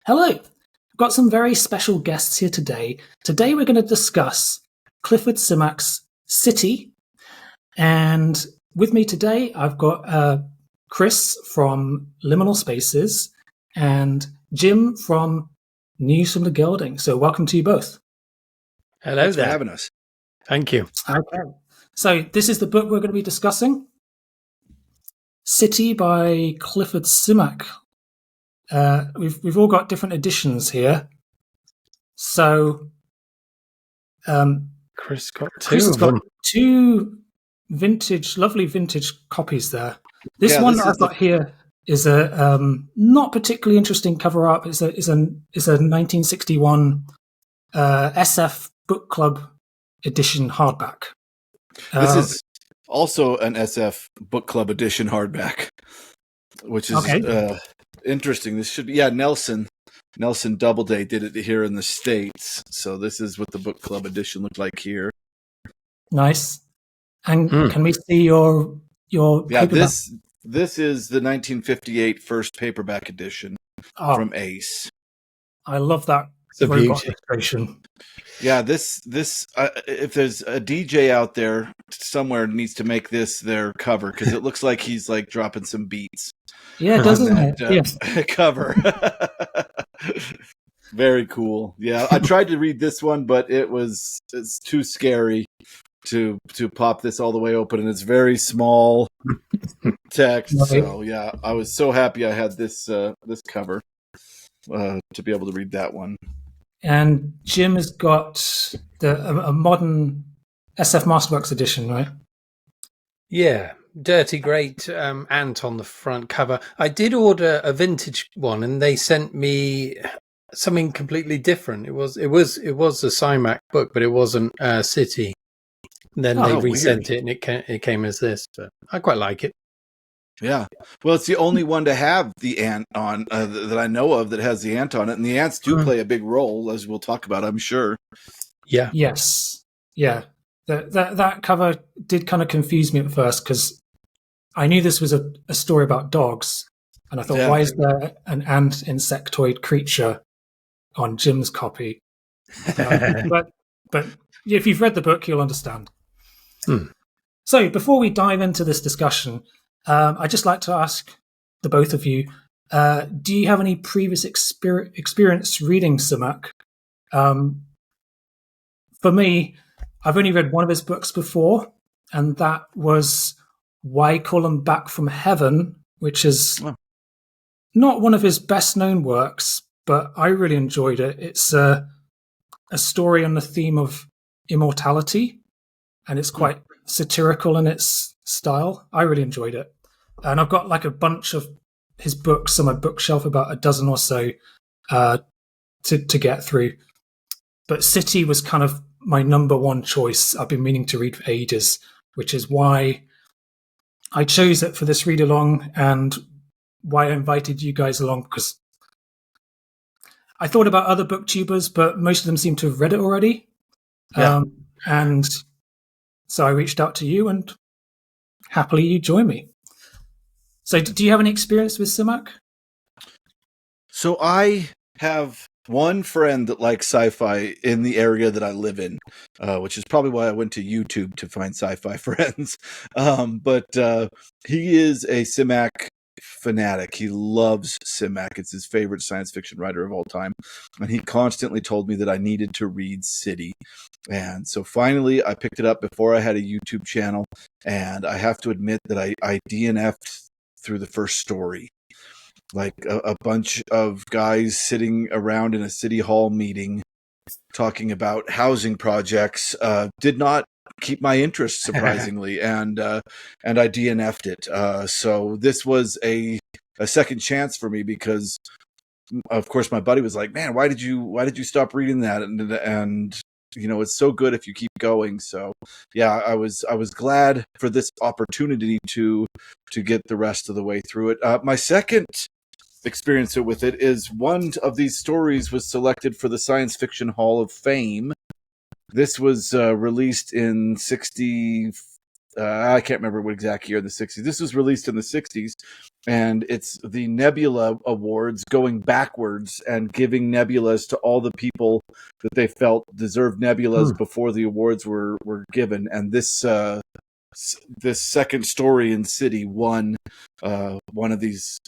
Hello. I've got some very special guests here today. Today we're going to discuss Clifford Simak's City. And with me today, I've got Chris from Liminal Spaces and Jim from News from the Gelding. So welcome to you both. Hello. Thanks there. for having us. Thank you. Okay. So this is the book we're going to be discussing. City by Clifford Simak. We've all got different editions here. So Chris got Chris has of got them. two lovely vintage copies there. This one that I've got here is a not particularly interesting cover art. It's a 1961 SF Book Club edition hardback. This is also an SF Book Club edition hardback, which is interesting. This should be, Nelson Doubleday did it here in the States. So this is what the Book Club edition looked like here. Nice. And can we see your paperback? This is the 1958 first paperback edition from Ace. I love that robot illustration. Yeah, this if there's a DJ out there somewhere needs to make this their cover because it looks like he's like dropping some beats. Yeah, doesn't it? Yes. Cover. Very cool. Yeah, I tried to read this one, but it's too scary to pop this all the way open, and it's very small text. Right. So yeah, I was so happy I had this cover to be able to read that one. And Jim has got a modern SF Masterworks edition, right? Yeah, dirty great ant on the front cover. I did order a vintage one, and they sent me something completely different. It was a Simak book, but it wasn't City. And then they resent it, and it came as this. But I quite like it. Yeah, well, it's the only one to have the ant on that I know of that has the ant on it, and the ants do play a big role, as we'll talk about, I'm sure. Yeah. Yes. Yeah. That cover did kind of confuse me at first because I knew this was a story about dogs, and I thought, why is there an ant insectoid creature on Jim's copy? But if you've read the book, you'll understand. So before we dive into this discussion, I'd just like to ask the both of you, do you have any previous experience reading Simak? For me, I've only read one of his books before, and that was Why Call 'Em Back from Heaven, which is not one of his best-known works, but I really enjoyed it. It's a story on the theme of immortality, and it's quite satirical in its style. I really enjoyed it. And I've got like a bunch of his books on my bookshelf, about a dozen or so to get through. But City was kind of my number one choice. I've been meaning to read for ages, which is why I chose it for this read along and why I invited you guys along, because I thought about other booktubers, but most of them seem to have read it already. Yeah. And so I reached out to you, and happily you joined me. So do you have any experience with Simak? So I have one friend that likes sci-fi in the area that I live in, which is probably why I went to YouTube to find sci-fi friends. But he is a Simak fanatic. He loves Simak. It's his favorite science fiction writer of all time. And he constantly told me that I needed to read City. And so finally I picked it up before I had a YouTube channel. And I have to admit that I DNF'd through the first story. Like a bunch of guys sitting around in a city hall meeting talking about housing projects did not keep my interest, surprisingly, and I DNF'd it. So this was a second chance for me because, of course, my buddy was like, "Man, why did you stop reading that?" And you know, it's so good if you keep going. So yeah, I was glad for this opportunity to get the rest of the way through it. My second experience with it is one of these stories was selected for the Science Fiction Hall of Fame. This was released in I can't remember what exact year in the 60s. This was released in the 60s, and it's the Nebula Awards going backwards and giving nebulas to all the people that they felt deserved nebulas before the awards were given. And this second story in City won one of these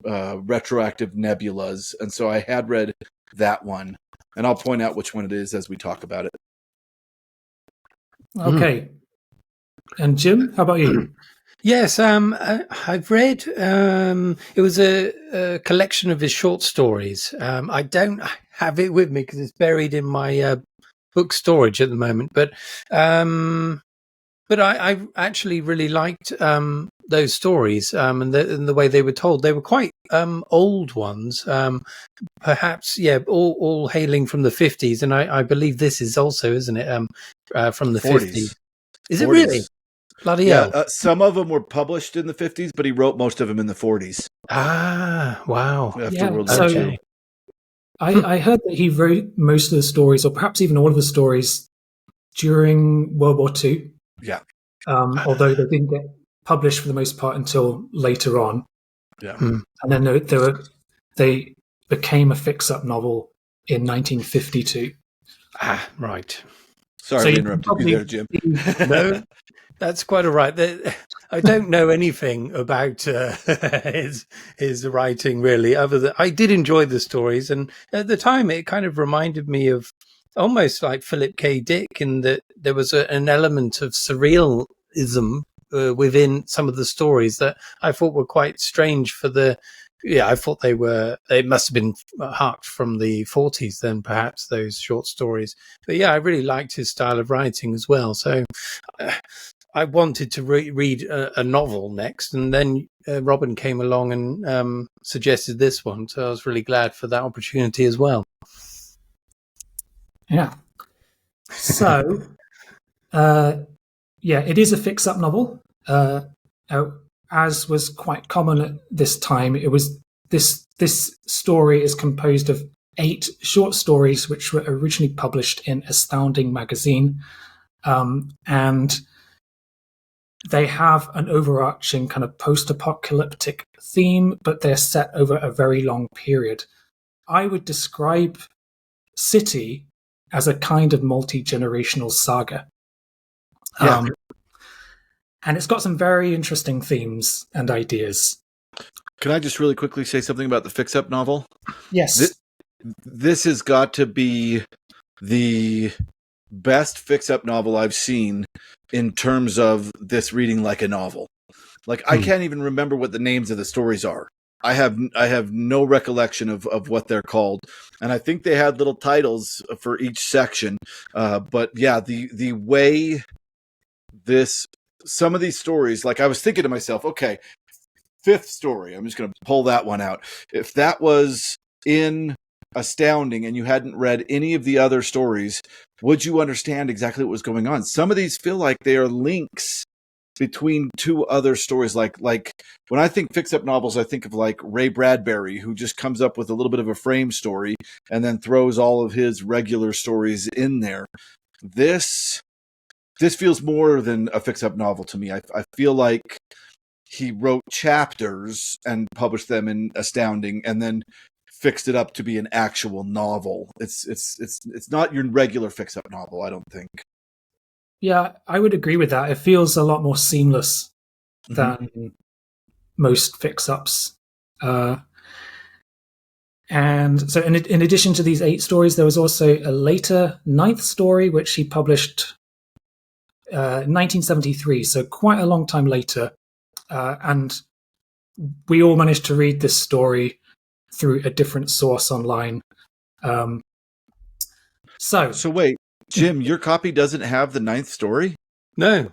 retroactive nebulas, and so I had read that one, and I'll point out which one it is as we talk about it. Okay. And Jim, how about you? Yes, I've read. It was a collection of his short stories. I don't have it with me because it's buried in my book storage at the moment. But I actually really liked those stories and the way they were told. They were quite old ones, perhaps, all hailing from the 50s. And I believe this is also, isn't it, from the 50s? Is it really? Bloody hell. Some of them were published in the 50s, but he wrote most of them in the 40s. Ah, wow. After World War II. I heard that he wrote most of the stories, or perhaps even all of the stories, during World War II. Yeah. Although they didn't get published for the most part until later on. Yeah. And then they became a fix-up novel in 1952. Ah, right. Sorry to interrupt you there, Jim. No, that's quite all right. I don't know anything about his writing, really, other than I did enjoy the stories. And at the time, it kind of reminded me of almost like Philip K. Dick, in that there was an element of surrealism within some of the stories that I thought were quite strange for the... Yeah, I thought they must have been harked from the 40s then, perhaps, those short stories. But yeah, I really liked his style of writing as well. So I wanted to read a novel next, and then Robin came along and suggested this one. So I was really glad for that opportunity as well. Yeah. So, it is a fix-up novel. As was quite common at this time, it was this story is composed of 8 short stories which were originally published in Astounding magazine, and they have an overarching kind of post-apocalyptic theme, but they're set over a very long period. I would describe City as a kind of multi-generational saga. Yeah. And it's got some very interesting themes and ideas. Can I just really quickly say something about the fix-up novel? Yes. This has got to be the best fix-up novel I've seen in terms of this reading like a novel. Like, I can't even remember what the names of the stories are. I have no recollection of what they're called. And I think they had little titles for each section. But yeah, the way some of these stories, like I was thinking to myself, okay, 5th story, I'm just going to pull that one out. If that was in Astounding and you hadn't read any of the other stories, would you understand exactly what was going on? Some of these feel like they are links between 2 other stories. Like when I think fix-up novels, I think of like Ray Bradbury, who just comes up with a little bit of a frame story and then throws all of his regular stories in there. This feels more than a fix-up novel to me. I feel like he wrote chapters and published them in Astounding and then fixed it up to be an actual novel. It's not your regular fix-up novel, I don't think. Yeah, I would agree with that. It feels a lot more seamless than most fix-ups. And so in addition to these 8 stories, there was also a later 9th story, which he published 1973, so quite a long time later. And we all managed to read this story through a different source online. So wait, Jim, your copy doesn't have the 9th story? No.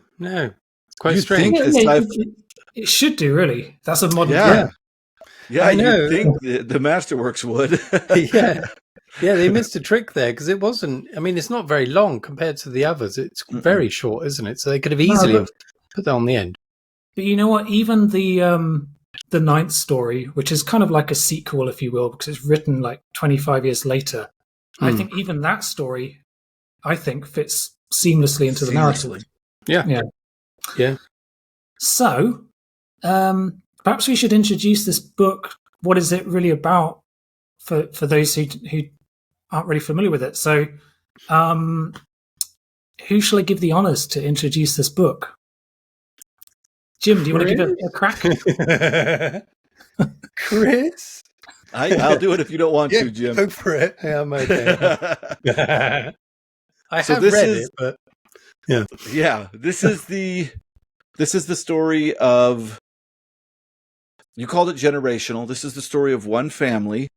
Quite strange. It should do, really. That's a modern... Yeah, I know. You'd think the Masterworks would. Yeah, they missed a trick there because it wasn't... I mean, it's not very long compared to the others. It's very short, isn't it? So they could have easily put that on the end. But you know what? Even the 9th story, which is kind of like a sequel, if you will, because it's written like 25 years later, I think even that story, fits seamlessly into the narrative. Yeah. Yeah. So, perhaps we should introduce this book. What is it really about for those who aren't really familiar with it? So, who shall I give the honours to introduce this book? Jim, do you want to give it a crack? Chris? I'll do it if you don't want to, Jim. Go for it. Yeah, I'm okay. I have read it, but this is the story of. You called it generational. This is the story of one family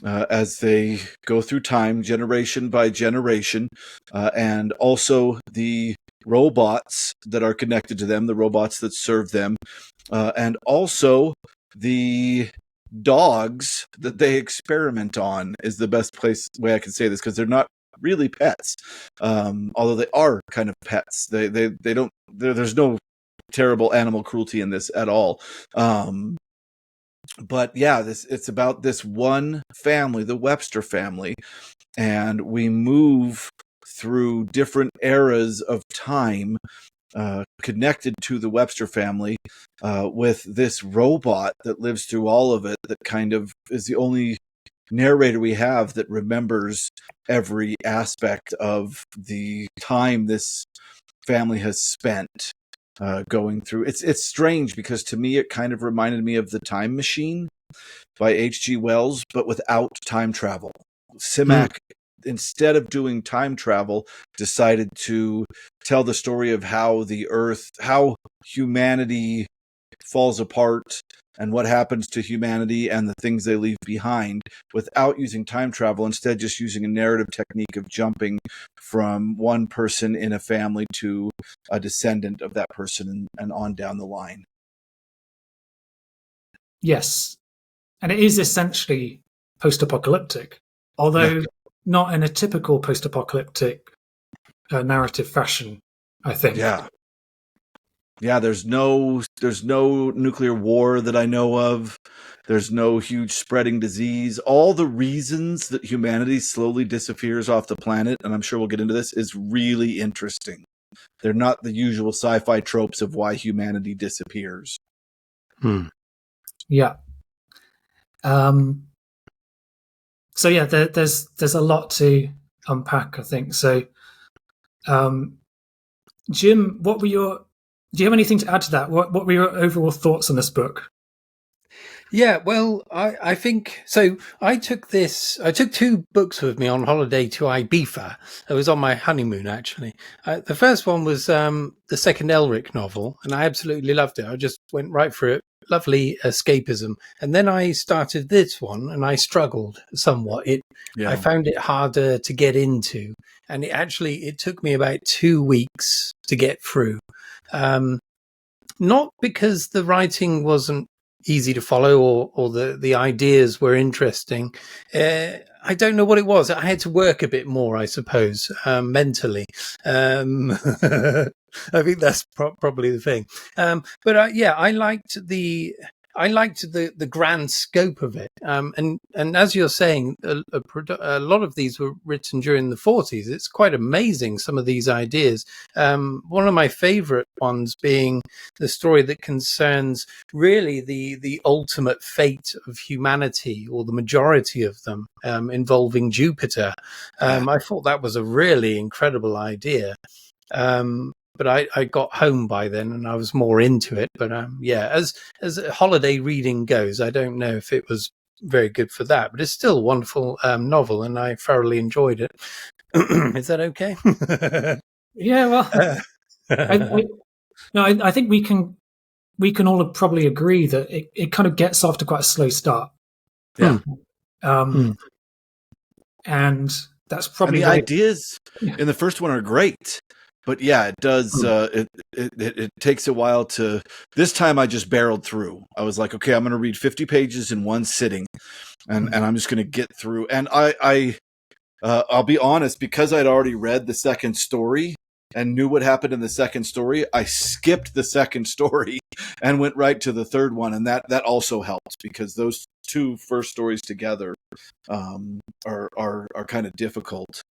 as they go through time, generation by generation, and also the robots that are connected to them, the robots that serve them, and also the dogs that they experiment on is the best way I can say this, because they're not really pets, although they are kind of pets. They don't. There's no terrible animal cruelty in this at all. But yeah, it's about this one family, the Webster family, and we move through different eras of time connected to the Webster family with this robot that lives through all of it, that kind of is the only narrator we have that remembers every aspect of the time this family has spent going through. It's strange, because to me it kind of reminded me of The Time Machine by H.G. Wells, but without time travel. Simak, instead of doing time travel, decided to tell the story of how humanity falls apart and what happens to humanity and the things they leave behind, without using time travel, instead just using a narrative technique of jumping from one person in a family to a descendant of that person and on down the line. Yes. And it is essentially post-apocalyptic, although not in a typical post-apocalyptic narrative fashion, I think. Yeah, there's no nuclear war that I know of. There's no huge spreading disease. All the reasons that humanity slowly disappears off the planet, and I'm sure we'll get into this, is really interesting. They're not the usual sci-fi tropes of why humanity disappears. Yeah. So yeah, there's a lot to unpack, I think. So, Jim, do you have anything to add to that? What were your overall thoughts on this book? Yeah, well, I think so. I took 2 books with me on holiday to Ibiza. It was on my honeymoon, actually. The first one was the second Elric novel, and I absolutely loved it. I just went right through it. Lovely escapism. And then I started this one, and I struggled somewhat. I found it harder to get into, and it took me about 2 weeks to get through. Not because the writing wasn't easy to follow or the ideas were interesting. I don't know what it was. I had to work a bit more, I suppose, mentally. I think that's probably the thing. But I liked the grand scope of it. And as you're saying, a lot of these were written during the 40s. It's quite amazing, some of these ideas. One of my favorite ones being the story that concerns really the ultimate fate of humanity, or the majority of them, involving Jupiter. I thought that was a really incredible idea. But I got home by then and I was more into it. But as holiday reading goes, I don't know if it was very good for that, but it's still a wonderful novel, and I thoroughly enjoyed it. Is that okay? Yeah, well, I think we can all probably agree that it kind of gets off to quite a slow start. Yeah. And that's probably, and the ideas in the first one are great. But yeah, it does. It takes a while to. This time, I just barreled through. I was like, okay, I'm going to read 50 pages in one sitting, and I'm just going to get through. And I'll be honest, because I'd already read the second story and knew what happened in the second story, I skipped the second story and went right to the third one, and that also helped, because those 2 first stories together are kind of difficult.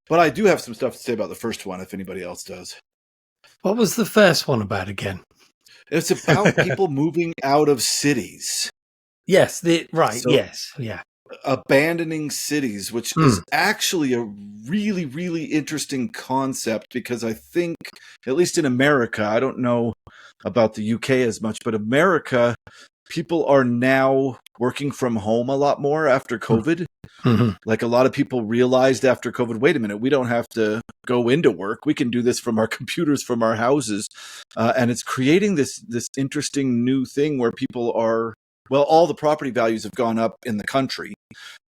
But I do have some stuff to say about the first one, if anybody else does. What was the first one about again? It's about people moving out of cities. Yes, yes, yeah. Abandoning cities, which is actually a really, really interesting concept, because I think, at least in America, I don't know about the UK as much, but America, people are now working from home a lot more after COVID. Mm-hmm. Like, a lot of people realized after COVID, wait a minute, we don't have to go into work. We can do this from our computers, from our houses. And it's creating this interesting new thing where people are, well, all the property values have gone up in the country.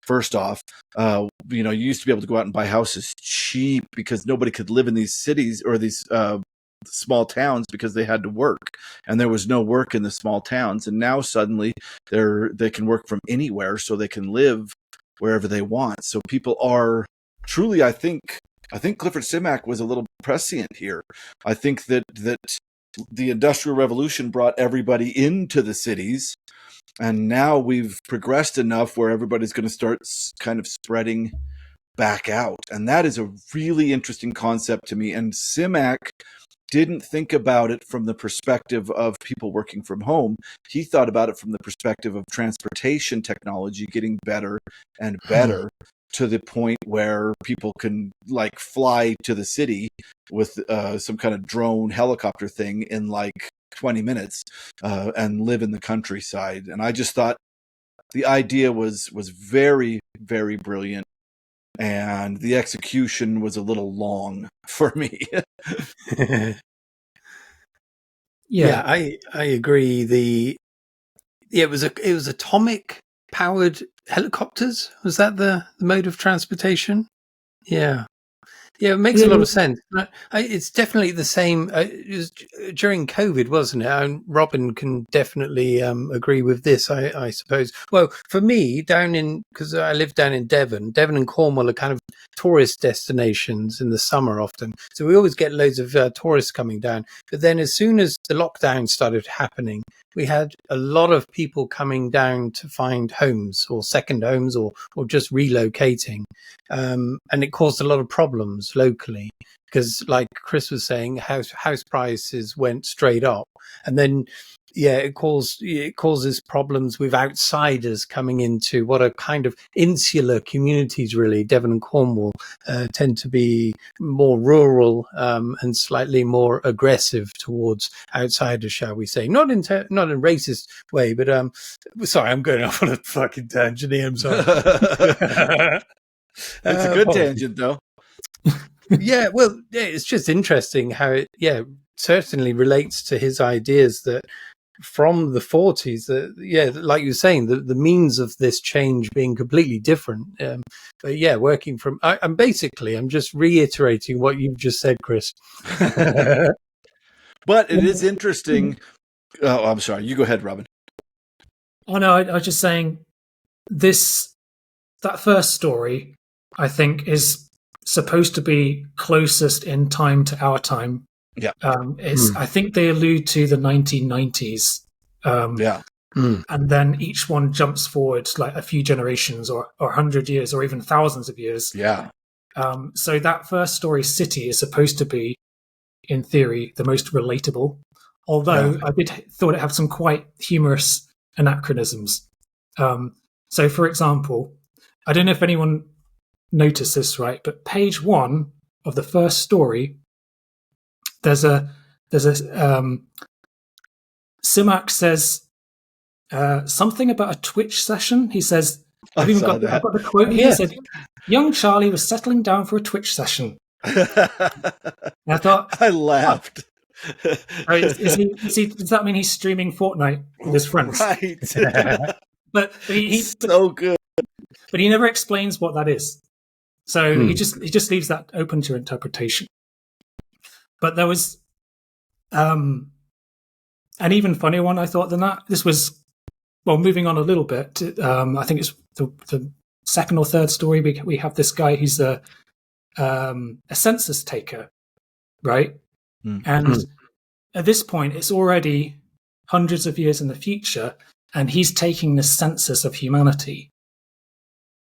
First off, you used to be able to go out and buy houses cheap because nobody could live in these cities or these small towns because they had to work, and there was no work in the small towns. And now suddenly they can work from anywhere, so they can live wherever they want. So people are truly, I think Clifford Simak was a little prescient here. I think that the Industrial Revolution brought everybody into the cities, and now we've progressed enough where everybody's going to start kind of spreading back out. And that is a really interesting concept to me. And Simak didn't think about it from the perspective of people working from home. He thought about it from the perspective of transportation technology getting better and better to the point where people can like fly to the city with some kind of drone helicopter thing in like 20 minutes and live in the countryside. And I just thought the idea was very, very brilliant, and the execution was a little long for me. Yeah, I agree. It was atomic powered helicopters. Was that the mode of transportation? Yeah. Yeah, it makes a lot of sense. It's definitely the same. It was during COVID, wasn't it? And Robin can definitely agree with this, I suppose. Well, for me, because I live down in Devon and Cornwall are kind of tourist destinations in the summer often. So we always get loads of tourists coming down. But then as soon as the lockdown started happening, we had a lot of people coming down to find homes or second homes or just relocating. And it caused a lot of problems locally because, like Chris was saying, house prices went straight up. And then, it causes problems with outsiders coming into what are kind of insular communities, really. Devon and Cornwall tend to be more rural and slightly more aggressive towards outsiders, shall we say? Not in a racist way, but sorry, I'm going off on a fucking tangent here. I'm sorry. It's a good tangent, though. It's just interesting how it, certainly relates to his ideas that from the 40s, like you were saying, the means of this change being completely different. But working from, I'm just reiterating what you've just said, Chris. But it is interesting. Oh, I'm sorry. You go ahead, Robin. Oh no, I was just saying that first story, I think, is supposed to be closest in time to our time. Yeah. I think they allude to the 1990s. And then each one jumps forward like a few generations or 100 years or even thousands of years. Yeah. So that first story, City, is supposed to be, in theory, the most relatable. Although I thought it had some quite humorous anachronisms. So, for example, I don't know if anyone noticed this, right? But page 1 of the first story, there's a Simak says something about a Twitch session. He says, I've got the quote here. He said, young Charlie was settling down for a Twitch session. I thought, I laughed. Does that mean he's streaming Fortnite with his friends? Right. but so good. But he never explains what that is. So he just leaves that open to interpretation. But there was an even funnier one, I thought, than that. This was, moving on a little bit. I think it's the second or third story. We have this guy who's a census taker, right? And at this point, it's already hundreds of years in the future, and he's taking the census of humanity.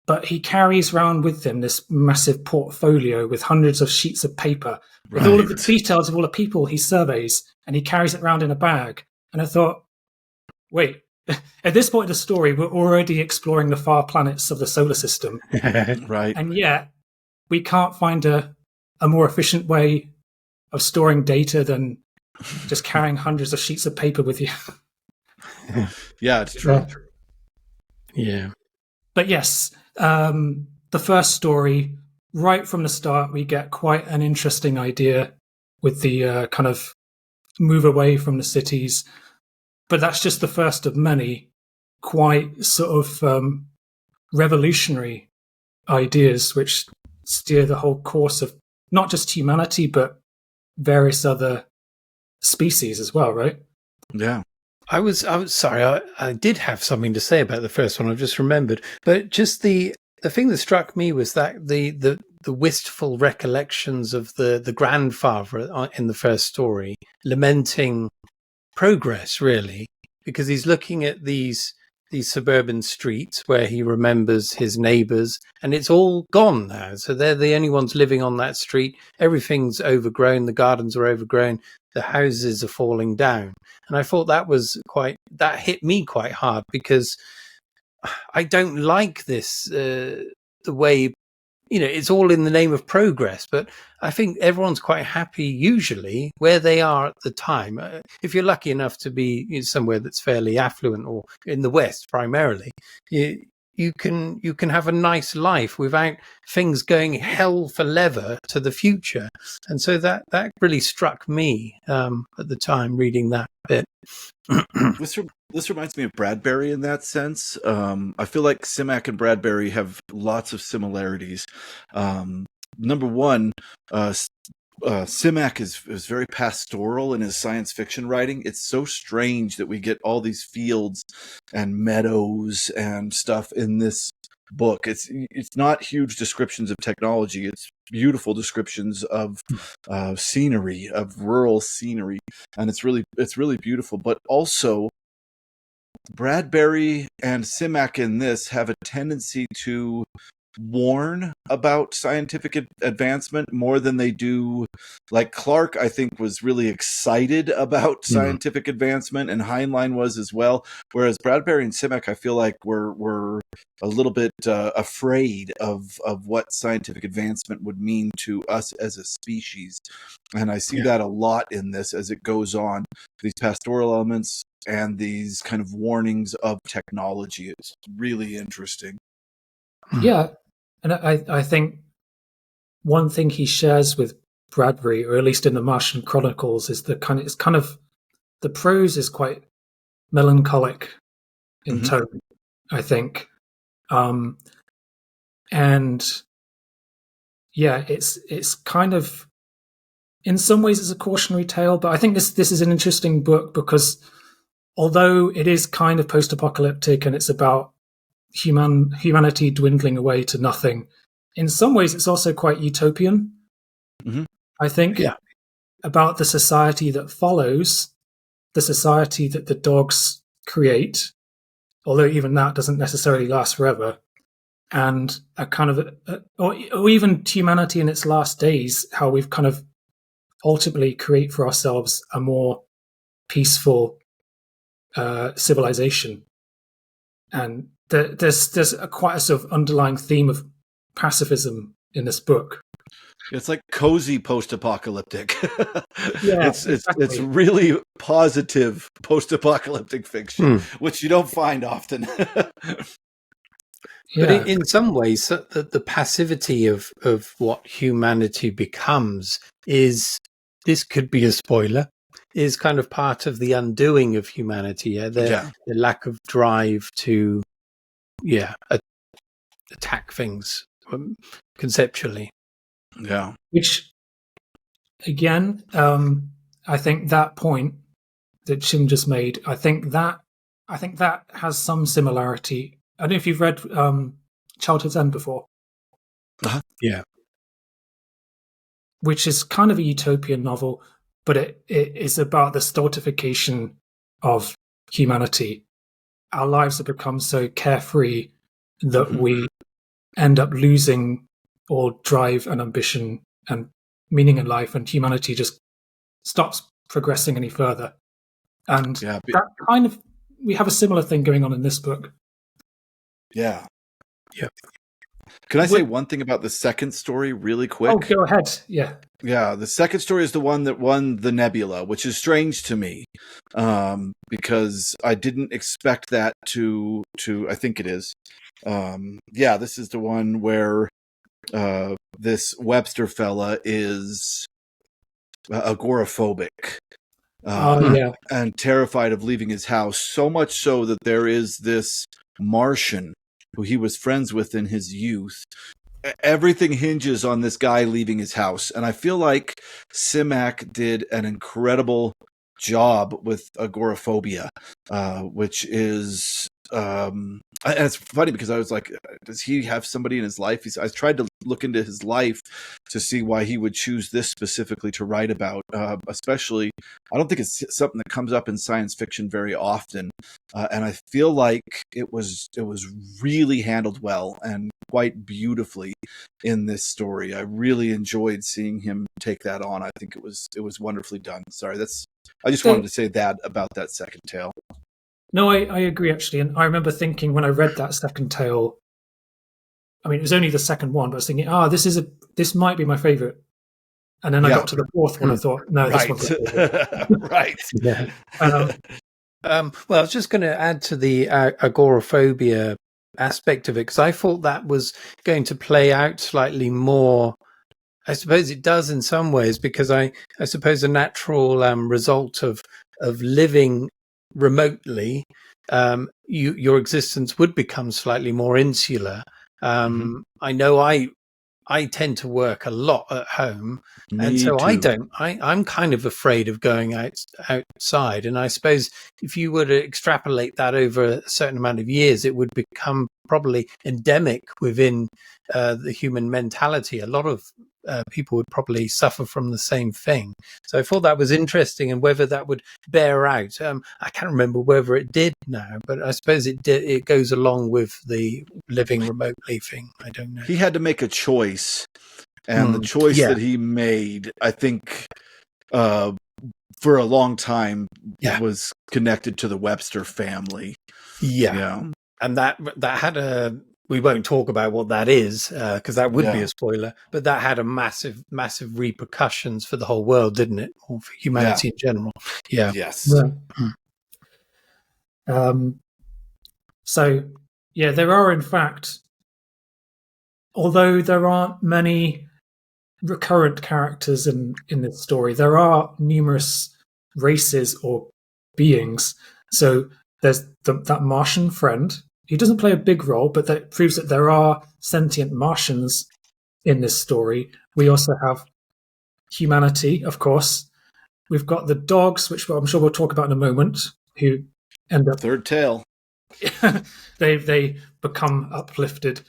but he carries around with him this massive portfolio with hundreds of sheets of paper with all of the details of all the people he surveys, and he carries it around in a bag. And I thought, wait, at this point in the story, we're already exploring the far planets of the solar system. Right. And yet, we can't find a more efficient way of storing data than just carrying hundreds of sheets of paper with you. Yeah, it's true. Yeah. But yes, the first story, right from the start, we get quite an interesting idea with the kind of move away from the cities. But that's just the first of many quite sort of revolutionary ideas which steer the whole course of not just humanity, but various other species as well, right? Yeah. I was sorry. I did have something to say about the first one. I've just remembered, but just the thing that struck me was that the wistful recollections of the grandfather in the first story, lamenting progress, really, because he's looking at these suburban streets where he remembers his neighbors, and it's all gone now. So they're the only ones living on that street. Everything's overgrown. The gardens are overgrown. The houses are falling down. And I thought that hit me quite hard, because I don't like this, the way, it's all in the name of progress, but I think everyone's quite happy usually where they are at the time. If you're lucky enough to be somewhere that's fairly affluent, or in the West primarily, you can have a nice life without things going hell for leather to the future. And so that really struck me at the time reading that bit. This reminds me of Bradbury in that sense. I feel like Simak and Bradbury have lots of similarities. Number one, Simak is very pastoral in his science fiction writing. It's so strange that we get all these fields and meadows and stuff in this book. It's not huge descriptions of technology. It's beautiful descriptions of scenery, of rural scenery, and it's really beautiful. But also, Bradbury and Simak in this have a tendency to warn about scientific advancement more than they do. Like Clark, I think, was really excited about scientific advancement, and Heinlein was as well. Whereas Bradbury and Simak, I feel like were a little bit afraid of what scientific advancement would mean to us as a species. And I see that a lot in this as it goes on. These pastoral elements and these kind of warnings of technology. It's really interesting. Yeah. And I think one thing he shares with Bradbury, or at least in the Martian Chronicles, is the prose is quite melancholic in tone, I think. And yeah, it's kind of, in some ways it's a cautionary tale, but I think this is an interesting book because although it is kind of post-apocalyptic and it's about humanity dwindling away to nothing, in some ways it's also quite utopian. I think about the society that follows, the society that the dogs create, although even that doesn't necessarily last forever, and a kind of or even humanity in its last days, how we've kind of ultimately create for ourselves a more peaceful civilization. And there's quite a sort of underlying theme of pacifism in this book. It's like cozy post-apocalyptic. Yeah, it's really positive post-apocalyptic fiction, which you don't find often. But in some ways, the passivity of what humanity becomes this could be a spoiler, is kind of part of the undoing of humanity. The lack of drive to attack things conceptually. Yeah. Which, again, I think that point that Jim just made, I think that has some similarity. I don't know if you've read Childhood's End before. Yeah. Which is kind of a utopian novel, but it is about the stultification of humanity. Our lives have become so carefree that we end up losing all drive and ambition and meaning in life, and humanity just stops progressing any further. And that kind of, we have a similar thing going on in this book. Yeah. Yeah. Can I say one thing about the second story really quick? Oh, go ahead. Yeah. Yeah, the second story is the one that won the Nebula, which is strange to me, because I didn't expect that to. I think it is. This is the one where this Webster fella is agoraphobic. And terrified of leaving his house, so much so that there is this Martian who he was friends with in his youth. Everything hinges on this guy leaving his house, and I feel like Simak did an incredible job with agoraphobia, which is and it's funny because I was like, does he have somebody in his life? I tried to look into his life to see why he would choose this specifically to write about. Especially, I don't think it's something that comes up in science fiction very often, and I feel like it was really handled well and quite beautifully in this story. I really enjoyed seeing him take that on. I think it was wonderfully done. Sorry, I just wanted to say that about that second tale. No, I agree, actually. And I remember thinking when I read that second tale, I mean, it was only the second one, but I was thinking, this might be my favorite. And then I got to the fourth one, I thought, no, this one's right. Yeah. Well, I was just going to add to the agoraphobia aspect of it, because I thought that was going to play out slightly more. I suppose it does in some ways, because I suppose a natural result of living remotely, your existence would become slightly more insular. I know I tend to work a lot at home, and so too. I'm kind of afraid of going outside. And I suppose if you were to extrapolate that over a certain amount of years, it would become probably endemic within the human mentality. A lot of people would probably suffer from the same thing. So I thought that was interesting, and whether that would bear out. I can't remember whether it did now, but I suppose it did. It goes along with the living remotely thing. I don't know. He had to make a choice, and the choice that he made, I think, for a long time was connected to the Webster family. Yeah. And that had we won't talk about what that is, because that would be a spoiler, but that had a massive repercussions for the whole world, didn't it? Or for humanity in general. Yeah. Yes. So, there are, in fact, although there aren't many recurrent characters in this story, there are numerous races or beings. So there's that Martian friend. He doesn't play a big role, but that proves that there are sentient Martians in this story. We also have humanity, of course. We've got the dogs, which I'm sure we'll talk about in a moment, who end up... Third tail. they become uplifted.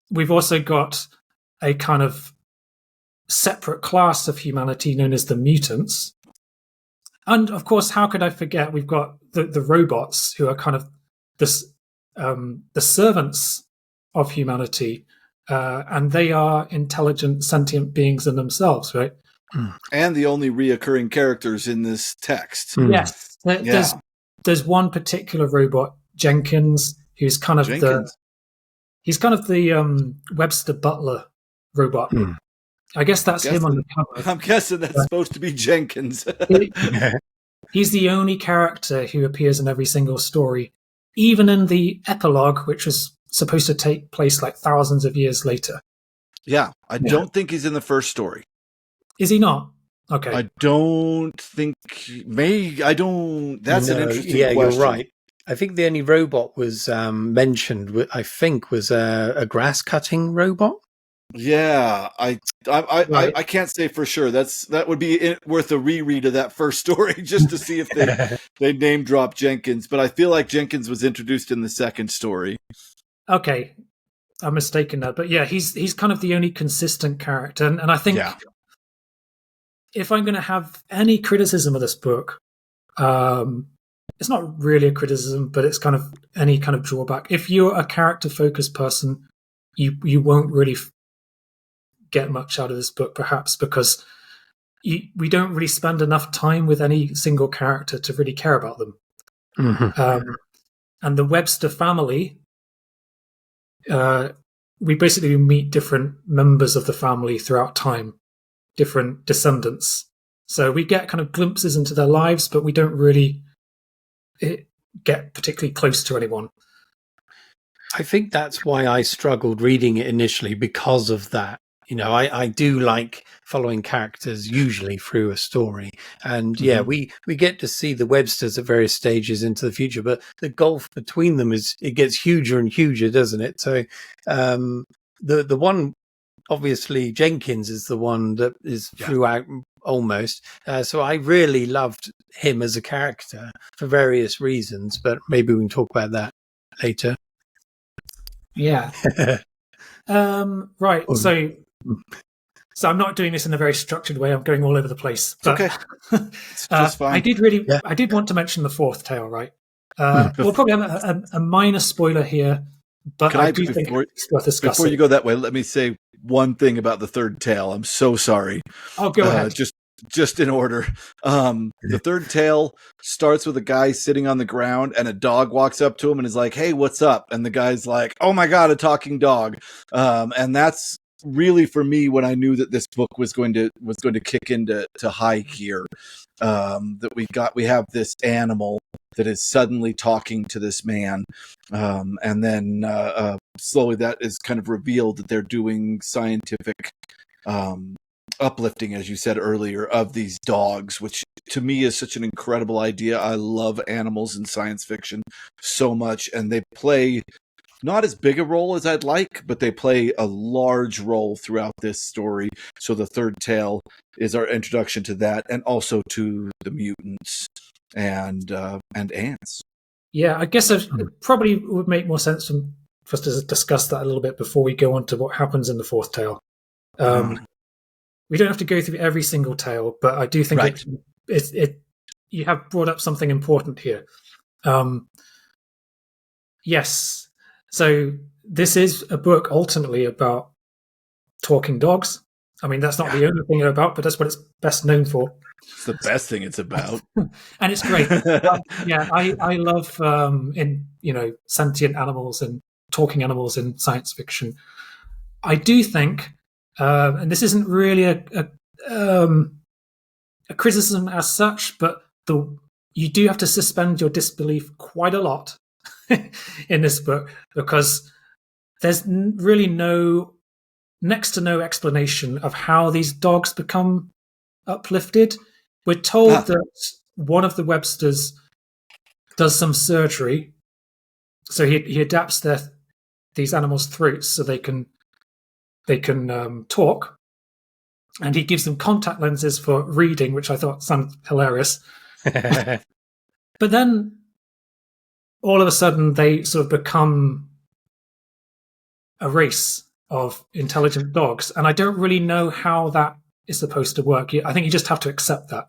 We've also got a kind of separate class of humanity known as the Mutants. And of course, how could I forget? We've got the robots, who are kind of the servants of humanity, and they are intelligent, sentient beings in themselves, right? And the only reoccurring characters in this text. Yes, there's one particular robot, Jenkins, who's kind of the Webster Butler robot. I guess that's him on the cover. I'm guessing that's supposed to be Jenkins. He's the only character who appears in every single story, even in the epilogue, which was supposed to take place like thousands of years later. Yeah, I don't think he's in the first story. Is he not? Okay. I don't think. That's an interesting question. You're right. I think the only robot was mentioned, I think, was a grass cutting robot. Yeah, I can't say for sure. That would be worth a reread of that first story just to see if they name drop Jenkins. But I feel like Jenkins was introduced in the second story. Okay, I'm mistaken there. But he's kind of the only consistent character, and I think if I'm going to have any criticism of this book, it's not really a criticism, but it's kind of any kind of drawback. If you're a character-focused person, you won't really get much out of this book, perhaps because we don't really spend enough time with any single character to really care about them. Mm-hmm. And the Webster family, we basically meet different members of the family throughout time, different descendants. So we get kind of glimpses into their lives, but we don't really get particularly close to anyone. I think that's why I struggled reading it initially, because of that. I do like following characters usually through a story. And we get to see the Websters at various stages into the future, but the gulf between them it gets huger and huger, doesn't it? So the one, obviously, Jenkins is the one that is throughout almost. So I really loved him as a character for various reasons, but maybe we can talk about that later. Yeah. Right. So I'm not doing this in a very structured way. I'm going all over the place. But, okay. It's just fine. I did want to mention the fourth tale, right? We'll probably have a minor spoiler here, but I do think it's worth discussing. Before you go that way, let me say one thing about the third tale. I'm so sorry. Oh, go ahead. Just in order. The third tale starts with a guy sitting on the ground and a dog walks up to him and is like, "Hey, what's up?" And the guy's like, "Oh my God, a talking dog." And that's really for me when I knew that this book was going to kick into high gear. That we have this animal that is suddenly talking to this man. And then slowly that is kind of revealed that they're doing scientific uplifting, as you said earlier, of these dogs, which to me is such an incredible idea. I love animals in science fiction so much, and they play not as big a role as I'd like, but they play a large role throughout this story. So the third tale is our introduction to that, and also to the mutants and ants. Yeah, I guess it probably would make more sense for us to discuss that a little bit before we go on to what happens in the fourth tale. We don't have to go through every single tale, but I do think you have brought up something important here. Yes. So this is a book ultimately about talking dogs. I mean, that's not the only thing it's about, but that's what it's best known for. It's the best thing it's about. And it's great. I love sentient animals and talking animals in science fiction. I do think, and this isn't really a criticism as such, but you do have to suspend your disbelief quite a lot in this book, because there's really next to no explanation of how these dogs become uplifted. We're told that one of the Websters does some surgery, so he adapts these animals' throats so they can talk, and he gives them contact lenses for reading, which I thought sounded hilarious. But then all of a sudden they sort of become a race of intelligent dogs, and I don't really know how that is supposed to work. I think you just have to accept that.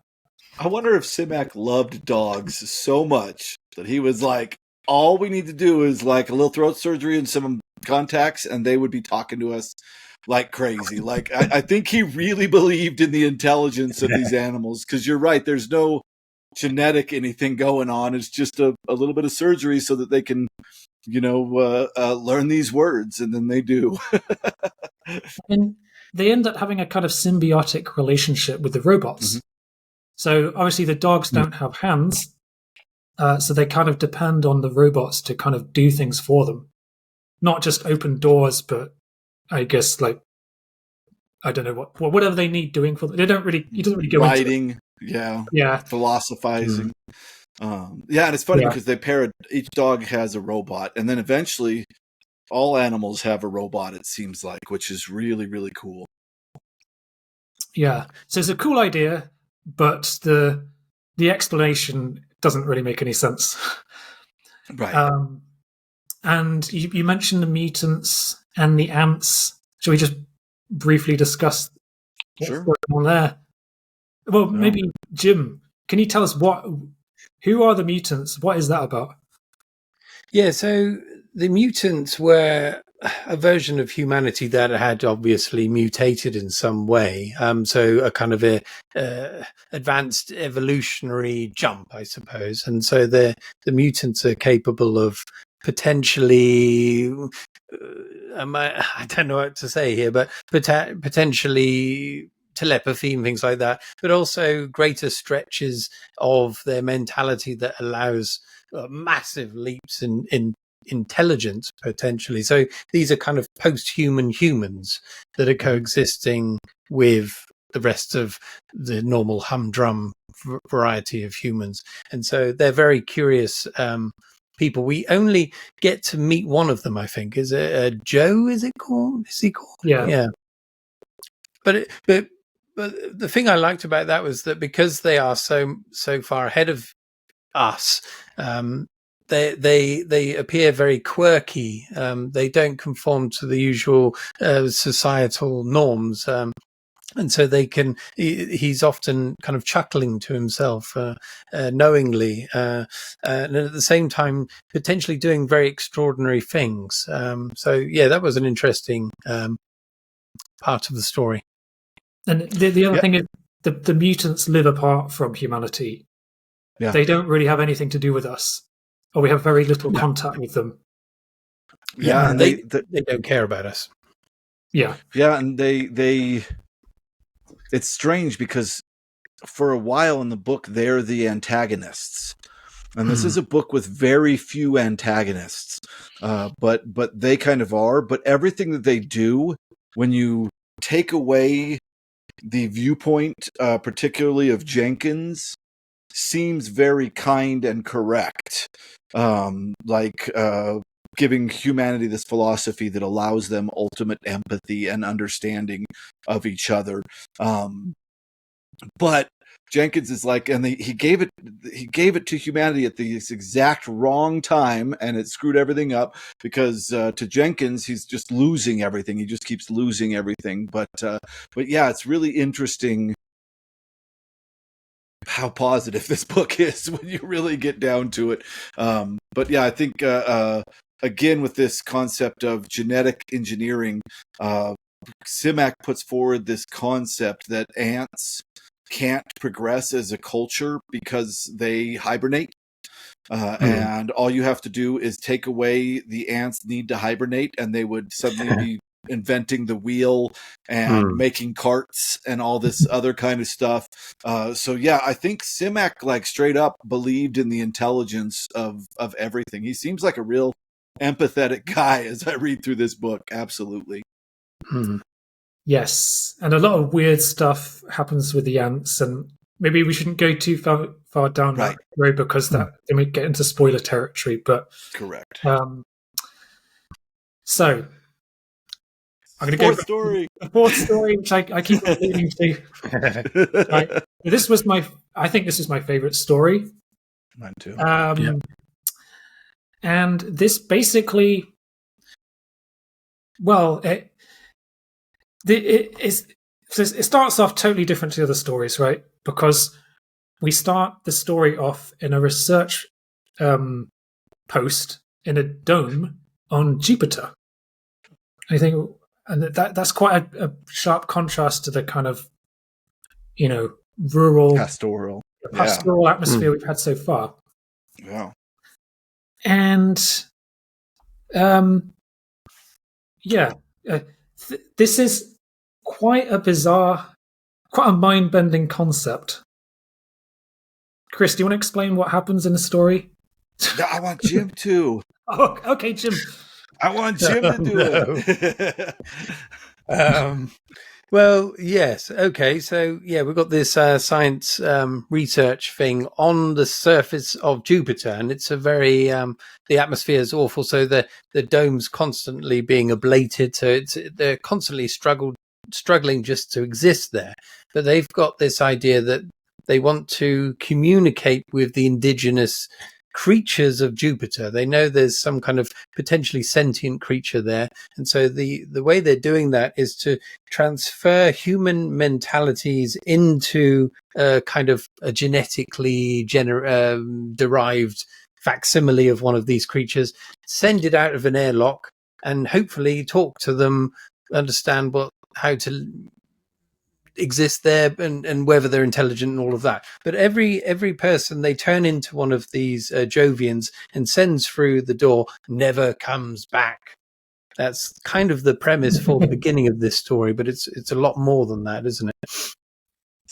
I wonder if Simak loved dogs so much that he was like, all we need to do is like a little throat surgery and some contacts, and they would be talking to us like crazy. Like, I think he really believed in the intelligence of these animals, because you're right, there's no genetic anything going on. It's just a little bit of surgery so that they can, learn these words, and then they do. And they end up having a kind of symbiotic relationship with the robots. Mm-hmm. So obviously the dogs don't have hands, so they kind of depend on the robots to kind of do things for them. Not just open doors, but I guess like, I don't know whatever they need doing for them. He doesn't really go writing, into it. Philosophizing. And it's funny because each dog has a robot, and then eventually all animals have a robot, it seems like, which is really, really cool. Yeah. So it's a cool idea, but the explanation doesn't really make any sense. Right. And you mentioned the mutants and the ants. Shall we just briefly discuss what's going on there? Well, maybe Jim, can you tell us who are the mutants? What is that about? Yeah, so the mutants were a version of humanity that had obviously mutated in some way. So a kind of a advanced evolutionary jump, I suppose. And so the mutants are capable of potentially, I don't know what to say here, but potentially telepathy and things like that, but also greater stretches of their mentality that allows massive leaps in intelligence potentially. So these are kind of post-human humans that are coexisting with the rest of the normal humdrum variety of humans. And so they're very curious people. We only get to meet one of them, I think. Is it Joe? Is he called? Yeah. But the thing I liked about that was that because they are so far ahead of us, they appear very quirky. They don't conform to the usual societal norms. And so he's often kind of chuckling to himself knowingly, and at the same time potentially doing very extraordinary things. So yeah, that was an interesting part of the story. And the other thing is the mutants live apart from humanity. Yeah. They don't really have anything to do with us, or we have very little contact with them. Yeah, and they don't care about us. Yeah. Yeah, and they it's strange because for a while in the book they're the antagonists. And this is a book with very few antagonists. But they kind of are, but everything that they do, when you take away the viewpoint particularly of Jenkins, seems very kind and correct. Giving humanity this philosophy that allows them ultimate empathy and understanding of each other. But Jenkins is like, and he gave it to humanity at this exact wrong time, and it screwed everything up because to Jenkins, he's just losing everything. He just keeps losing everything. But yeah, it's really interesting how positive this book is when you really get down to it. But yeah, I think again with this concept of genetic engineering, Simak puts forward this concept that ants can't progress as a culture because they hibernate. And all you have to do is take away the ants' need to hibernate, and they would suddenly be inventing the wheel and making carts and all this other kind of stuff. So yeah, I think Simak like straight up believed in the intelligence of everything. He seems like a real empathetic guy as I read through this book. Absolutely. Yes, and a lot of weird stuff happens with the ants, and maybe we shouldn't go too far down that road because then we get into spoiler territory. But correct. So I'm going to go the fourth story, which I keep alluding to. Right. I think this is my favorite story. Mine too. And this basically, well, it starts off totally different to the other stories, right? Because we start the story off in a research post in a dome on Jupiter. I think, and that's quite a sharp contrast to the kind of, rural, pastoral atmosphere we've had so far. Yeah. And this is quite a bizarre, quite a mind-bending concept. Chris, do you want to explain what happens in the story? I want Jim to. Oh, okay, Jim. I want Jim to do it. Well, yes. Okay. So, yeah, we've got this science research thing on the surface of Jupiter, and it's a very the atmosphere is awful. So the dome's constantly being ablated. So they're constantly struggling just to exist there. But they've got this idea that they want to communicate with the indigenous creatures of Jupiter. They know there's some kind of potentially sentient creature there. And so the way they're doing that is to transfer human mentalities into kind of a genetically derived facsimile of one of these creatures, send it out of an airlock, and hopefully talk to them, understand how to exist there, and whether they're intelligent and all of that. But every person they turn into one of these Jovians and sends through the door never comes back. That's kind of the premise for the beginning of this story, but it's a lot more than that, isn't it?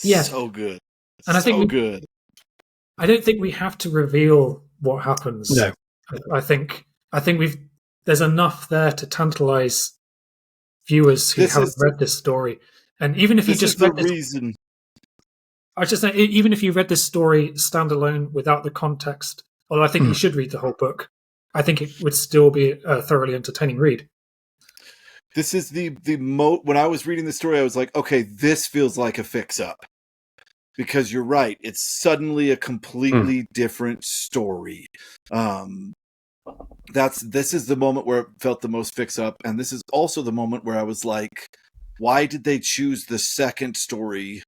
Yes. So good. And I think good. I don't think we have to reveal what happens. No. I think there's enough there to tantalize viewers who haven't read this story. And even if you just read this, reason. I just say, even if you read this story standalone without the context, although I think you should read the whole book, I think it would still be a thoroughly entertaining read. This is when I was reading the story, I was like, okay, this feels like a fix-up. Because you're right, it's suddenly a completely different story. This is the moment where it felt the most fix-up, and this is also the moment where I was like, why did they choose the second story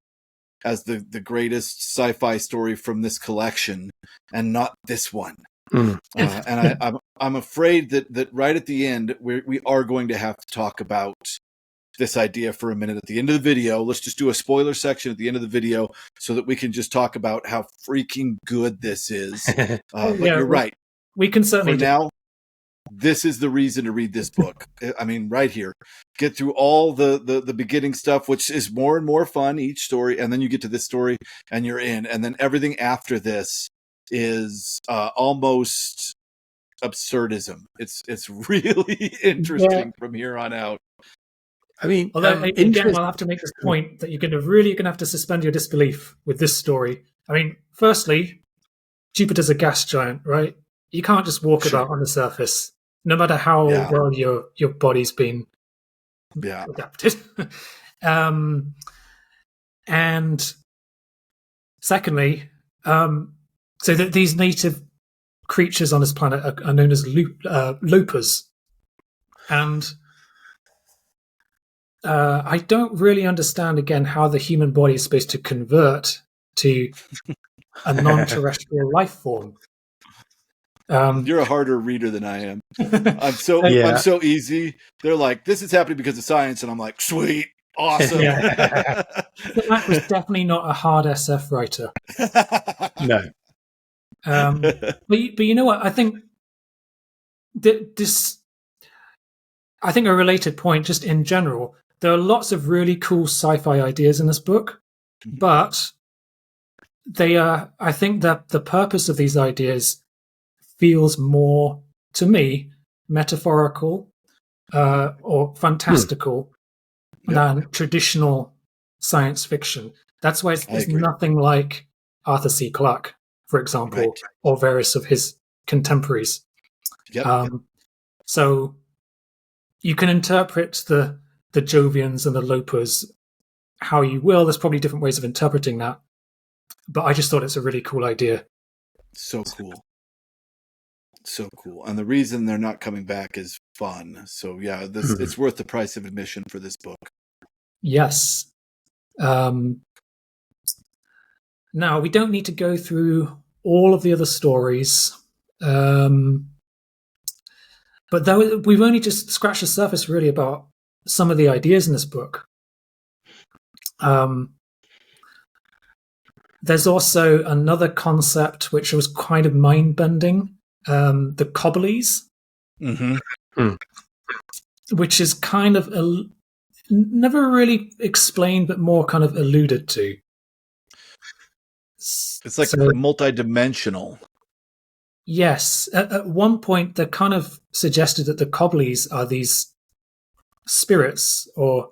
as the greatest sci-fi story from this collection and not this one? And I'm afraid that right at the end we are going to have to talk about this idea for a minute at the end of the video. Let's just do a spoiler section at the end of the video so that we can just talk about how freaking good this is. But you're right. We can certainly for now. This is the reason to read this book. I mean, right here. Get through all the beginning stuff, which is more and more fun, each story, and then you get to this story, and you're in. And then everything after this is almost absurdism. It's really interesting from here on out. I mean, again, I'll have to make this point that you're going to have to suspend your disbelief with this story. I mean, firstly, Jupiter's a gas giant, right? You can't just walk about on the surface, no matter how well your body's been adapted. And secondly, so that these native creatures on this planet are known as lopers, and I don't really understand again how the human body is supposed to convert to a non-terrestrial life form. You're a harder reader than I am. I'm so easy. They're like, this is happening because of science, and I'm like, sweet, awesome. That was definitely not a hard SF writer. No. But you know what? I think I think a related point, just in general, there are lots of really cool sci-fi ideas in this book, but I think that the purpose of these ideas feels more, to me, metaphorical or fantastical than traditional science fiction. That's why it's nothing like Arthur C. Clarke, for example, or various of his contemporaries. So you can interpret the Jovians and the Lopers how you will. There's probably different ways of interpreting that. But I just thought it's a really cool idea. So cool. So cool. And the reason they're not coming back is fun. So yeah, it's worth the price of admission for this book. Yes. Now, we don't need to go through all of the other stories. But we've only just scratched the surface, really, about some of the ideas in this book. There's also another concept which was kind of mind-bending, the Cobblies, which is kind of never really explained, but more kind of alluded to. It's like multi-dimensional. Yes. At one point, they're kind of suggested that the Cobblies are these spirits or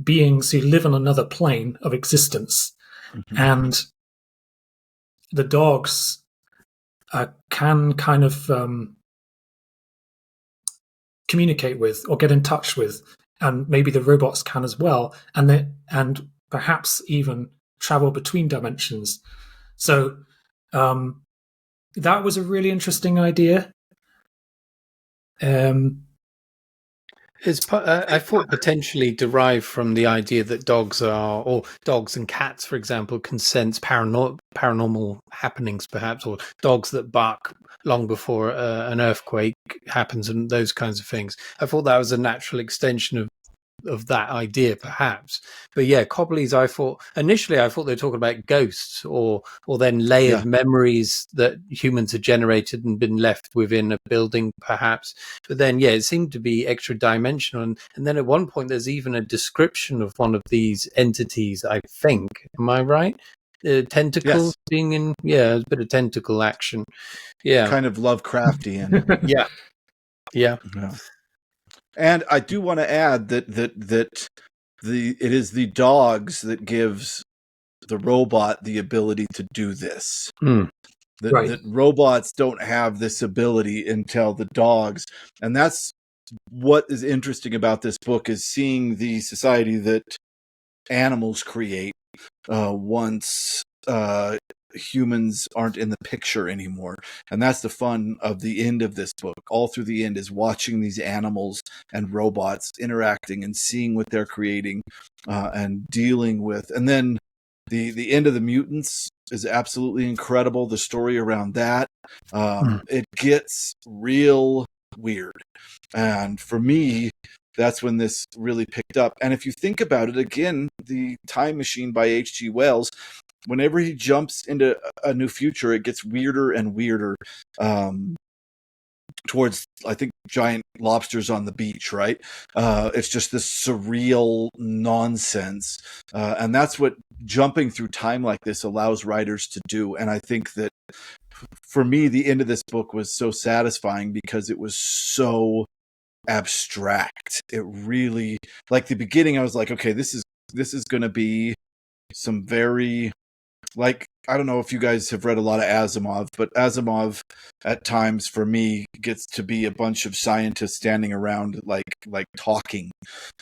beings who live on another plane of existence. And the dogs can kind of communicate with or get in touch with, and maybe the robots can as well, and perhaps even travel between dimensions. So that was a really interesting idea. I thought potentially derived from the idea that dogs and cats, for example, can sense paranormal happenings, perhaps, or dogs that bark long before an earthquake happens and those kinds of things. I thought that was a natural extension of that idea, perhaps. But yeah, Cobblies, initially I thought they were talking about ghosts or then layered memories that humans had generated and been left within a building, perhaps. But then, yeah, it seemed to be extra dimensional. And then at one point, there's even a description of one of these entities, I think. Am I right? Tentacles being in, a bit of tentacle action. Yeah. Kind of Lovecraftian. Yeah. And I do want to add that it is the dogs that gives the robot the ability to do this. That robots don't have this ability until the dogs. And that's what is interesting about this book, is seeing the society that animals create once humans aren't in the picture anymore. And that's the fun of the end of this book. All through the end is watching these animals and robots interacting and seeing what they're creating and dealing with. And then the end of the Mutants is absolutely incredible. The story around that, it gets real weird. And for me, that's when this really picked up. And if you think about it, again, The Time Machine by H.G. Wells, whenever he jumps into a new future, it gets weirder and weirder towards, I think, giant lobsters on the beach, right? It's just this surreal nonsense. And that's what jumping through time like this allows writers to do. And I think that for me, the end of this book was so satisfying because it was so abstract. It really, like the beginning, I was like, okay, this is going to be some very, like, I don't know if you guys have read a lot of Asimov, but Asimov at times for me gets to be a bunch of scientists standing around like talking,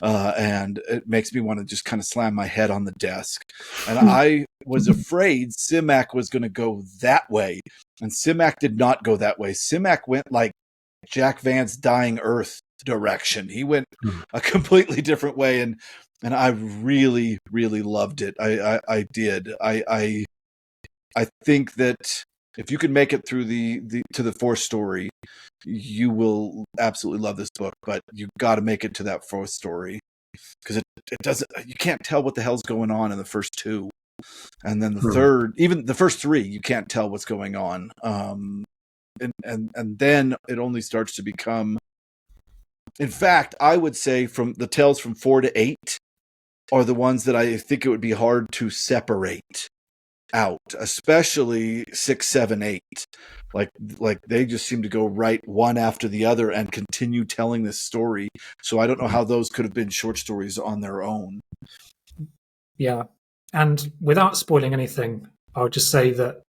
and it makes me want to just kind of slam my head on the desk. And I was afraid Simak was going to go that way, and Simak did not go that way. Simak went like Jack Vance's Dying Earth direction. He went a completely different way, and I really, really loved it. I did. I think that if you can make it through to the fourth story, you will absolutely love this book. But you got to make it to that fourth story, because it doesn't. You can't tell what the hell's going on in the first two, and then the third, even the first three, you can't tell what's going on. And then it only starts to become. In fact, I would say from the tales from 4 to 8 are the ones that I think it would be hard to separate out, especially 6, 7, 8. Like they just seem to go right one after the other and continue telling this story. So I don't know how those could have been short stories on their own. Yeah. And without spoiling anything, I would just say that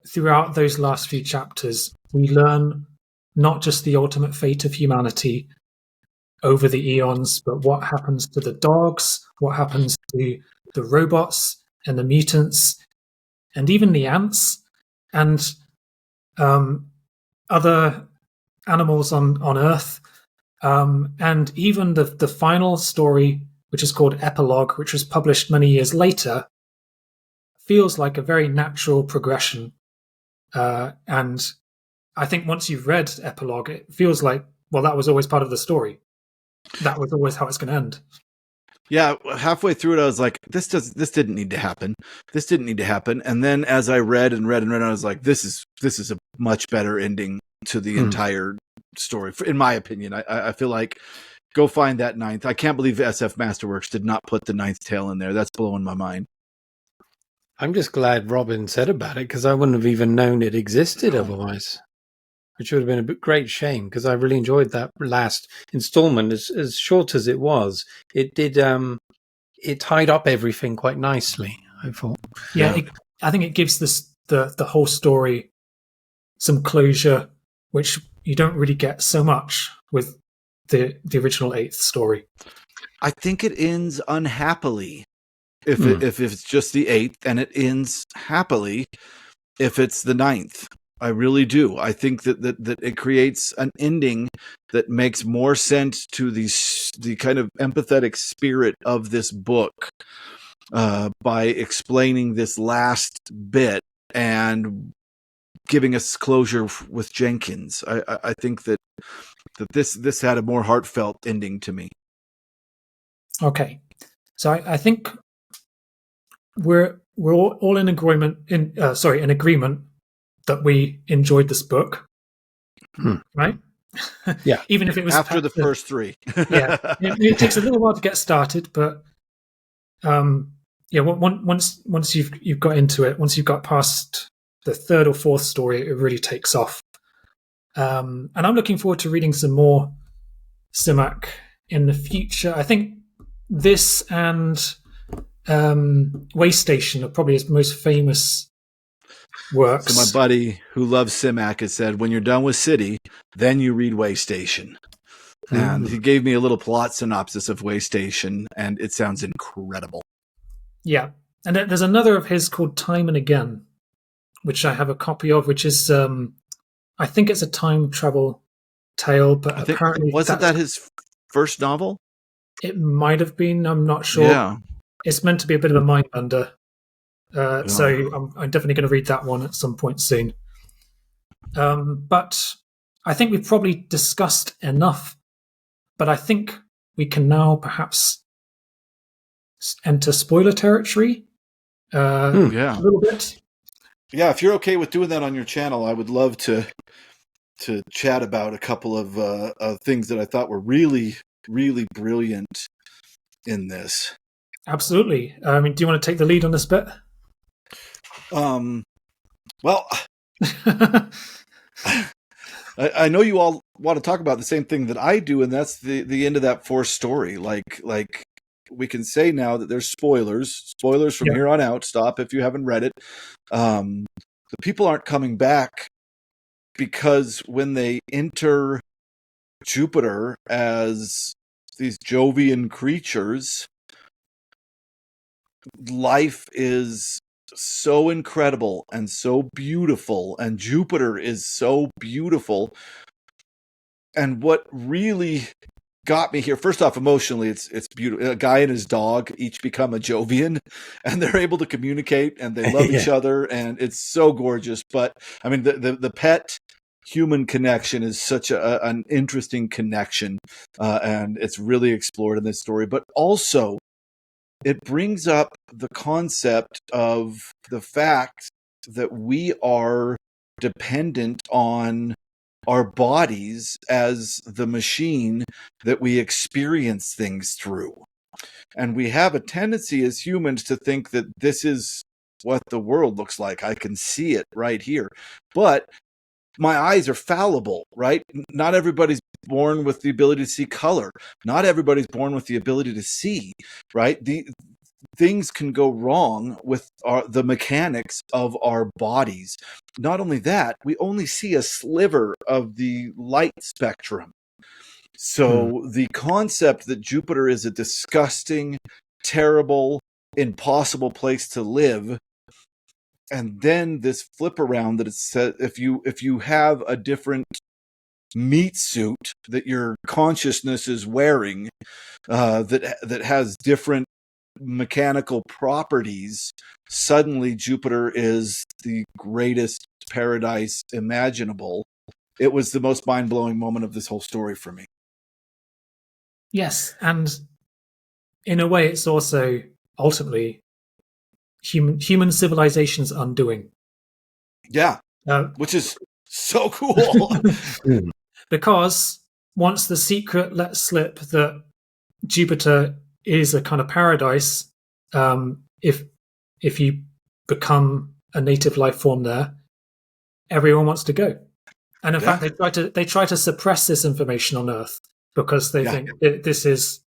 throughout those last few chapters, we learn not just the ultimate fate of humanity over the eons, but what happens to the dogs, what happens to the robots and the mutants, and even the ants, and other animals on Earth, and even the final story, which is called Epilogue, which was published many years later, feels like a very natural progression. And I think once you've read Epilogue, it feels like, well, that was always part of the story. That was always how it's going to end. Yeah, halfway through it, I was like, this didn't need to happen. This didn't need to happen. And then as I read, I was like, this is a much better ending to the entire story, in my opinion. I feel like, go find that 9th. I can't believe SF Masterworks did not put the 9th tale in there. That's blowing my mind. I'm just glad Robin said about it, because I wouldn't have even known it existed otherwise. Which would have been a great shame, because I really enjoyed that last installment. As short as it was, it did. It tied up everything quite nicely, I thought. Yeah, I think it gives the whole story some closure, which you don't really get so much with the original 8th story. I think it ends unhappily if it's just the 8th, and it ends happily if it's the 9th. I really do. I think that it creates an ending that makes more sense to the kind of empathetic spirit of this book by explaining this last bit and giving us closure with Jenkins. I think that this had a more heartfelt ending to me. Okay, so I think we're all in agreement in agreement that we enjoyed this book, right? Yeah. Even if it was after the first three. Yeah, it takes a little while to get started, but once you've got into it, once you've got past the third or fourth story, it really takes off. And I'm looking forward to reading some more Simak in the future. I think this and Waystation Station are probably his most famous works. So my buddy who loves Simak has said, when you're done with City, then you read Waystation. And he gave me a little plot synopsis of Waystation, and it sounds incredible. Yeah. And there's another of his called Time and Again, which I have a copy of, which is, I think it's a time travel tale, but apparently... Wasn't that his first novel? It might have been, I'm not sure. Yeah. It's meant to be a bit of a mind bender. So I'm definitely going to read that one at some point soon. But I think we've probably discussed enough. But I think we can now perhaps enter spoiler territory a little bit. Yeah, if you're okay with doing that on your channel, I would love to chat about a couple of things that I thought were really, really brilliant in this. Absolutely. I mean, do you want to take the lead on this bit? Well, I know you all want to talk about the same thing that I do, and that's the end of that fourth story. Like we can say now that there's spoilers from here on out. Stop if you haven't read it. The people aren't coming back because when they enter Jupiter as these Jovian creatures, life is so incredible and so beautiful, and Jupiter is so beautiful. And what really got me here, first off, emotionally, it's beautiful. A guy and his dog each become a Jovian, and they're able to communicate, and they love each other, and it's so gorgeous. But I mean, the pet human connection is such an interesting connection, and it's really explored in this story. But also, it brings up the concept of the fact that we are dependent on our bodies as the machine that we experience things through. And we have a tendency as humans to think that this is what the world looks like. I can see it right here. But my eyes are fallible, right? Not everybody's born with the ability to see color. Not everybody's born with the ability to see, right? Things can go wrong with the mechanics of our bodies. Not only that, we only see a sliver of the light spectrum. So the concept that Jupiter is a disgusting, terrible, impossible place to live, and then this flip around that it says if you have a different meat suit that your consciousness is wearing, that has different mechanical properties, suddenly Jupiter is the greatest paradise imaginable. It was the most mind-blowing moment of this whole story for me. Yes, and in a way it's also ultimately human civilization's undoing. Yeah, which is so cool. Because once the secret let slip that Jupiter is a kind of paradise, if you become a native life form there, everyone wants to go. And in fact, they try to suppress this information on Earth because they think this is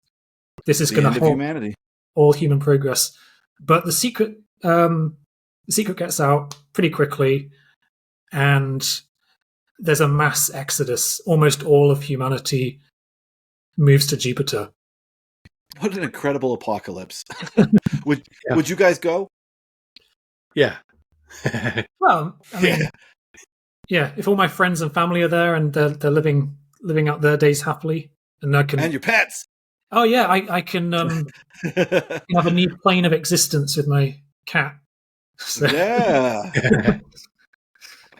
going to halt humanity, all human progress. But the secret gets out pretty quickly, and there's a mass exodus. Almost all of humanity moves to Jupiter. What an incredible apocalypse. Would you guys go? Yeah. Well, I mean, Yeah, if all my friends and family are there and they're living out their days happily, and I can. And your pets. Oh yeah, I can have a new plane of existence with my cat. So. Yeah.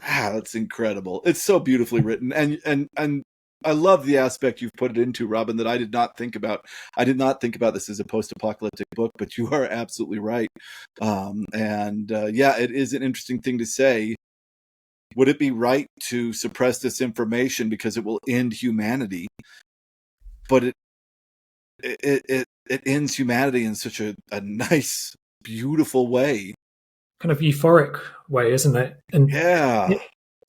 That's incredible. It's so beautifully written, and I love the aspect you've put it into, Robin, that I did not think about. I did not think about this as a post-apocalyptic book, but you are absolutely right. Yeah, it is an interesting thing to say. Would it be right to suppress this information because it will end humanity? But it ends humanity in such a nice, beautiful way. Kind of euphoric way, isn't it? And yeah.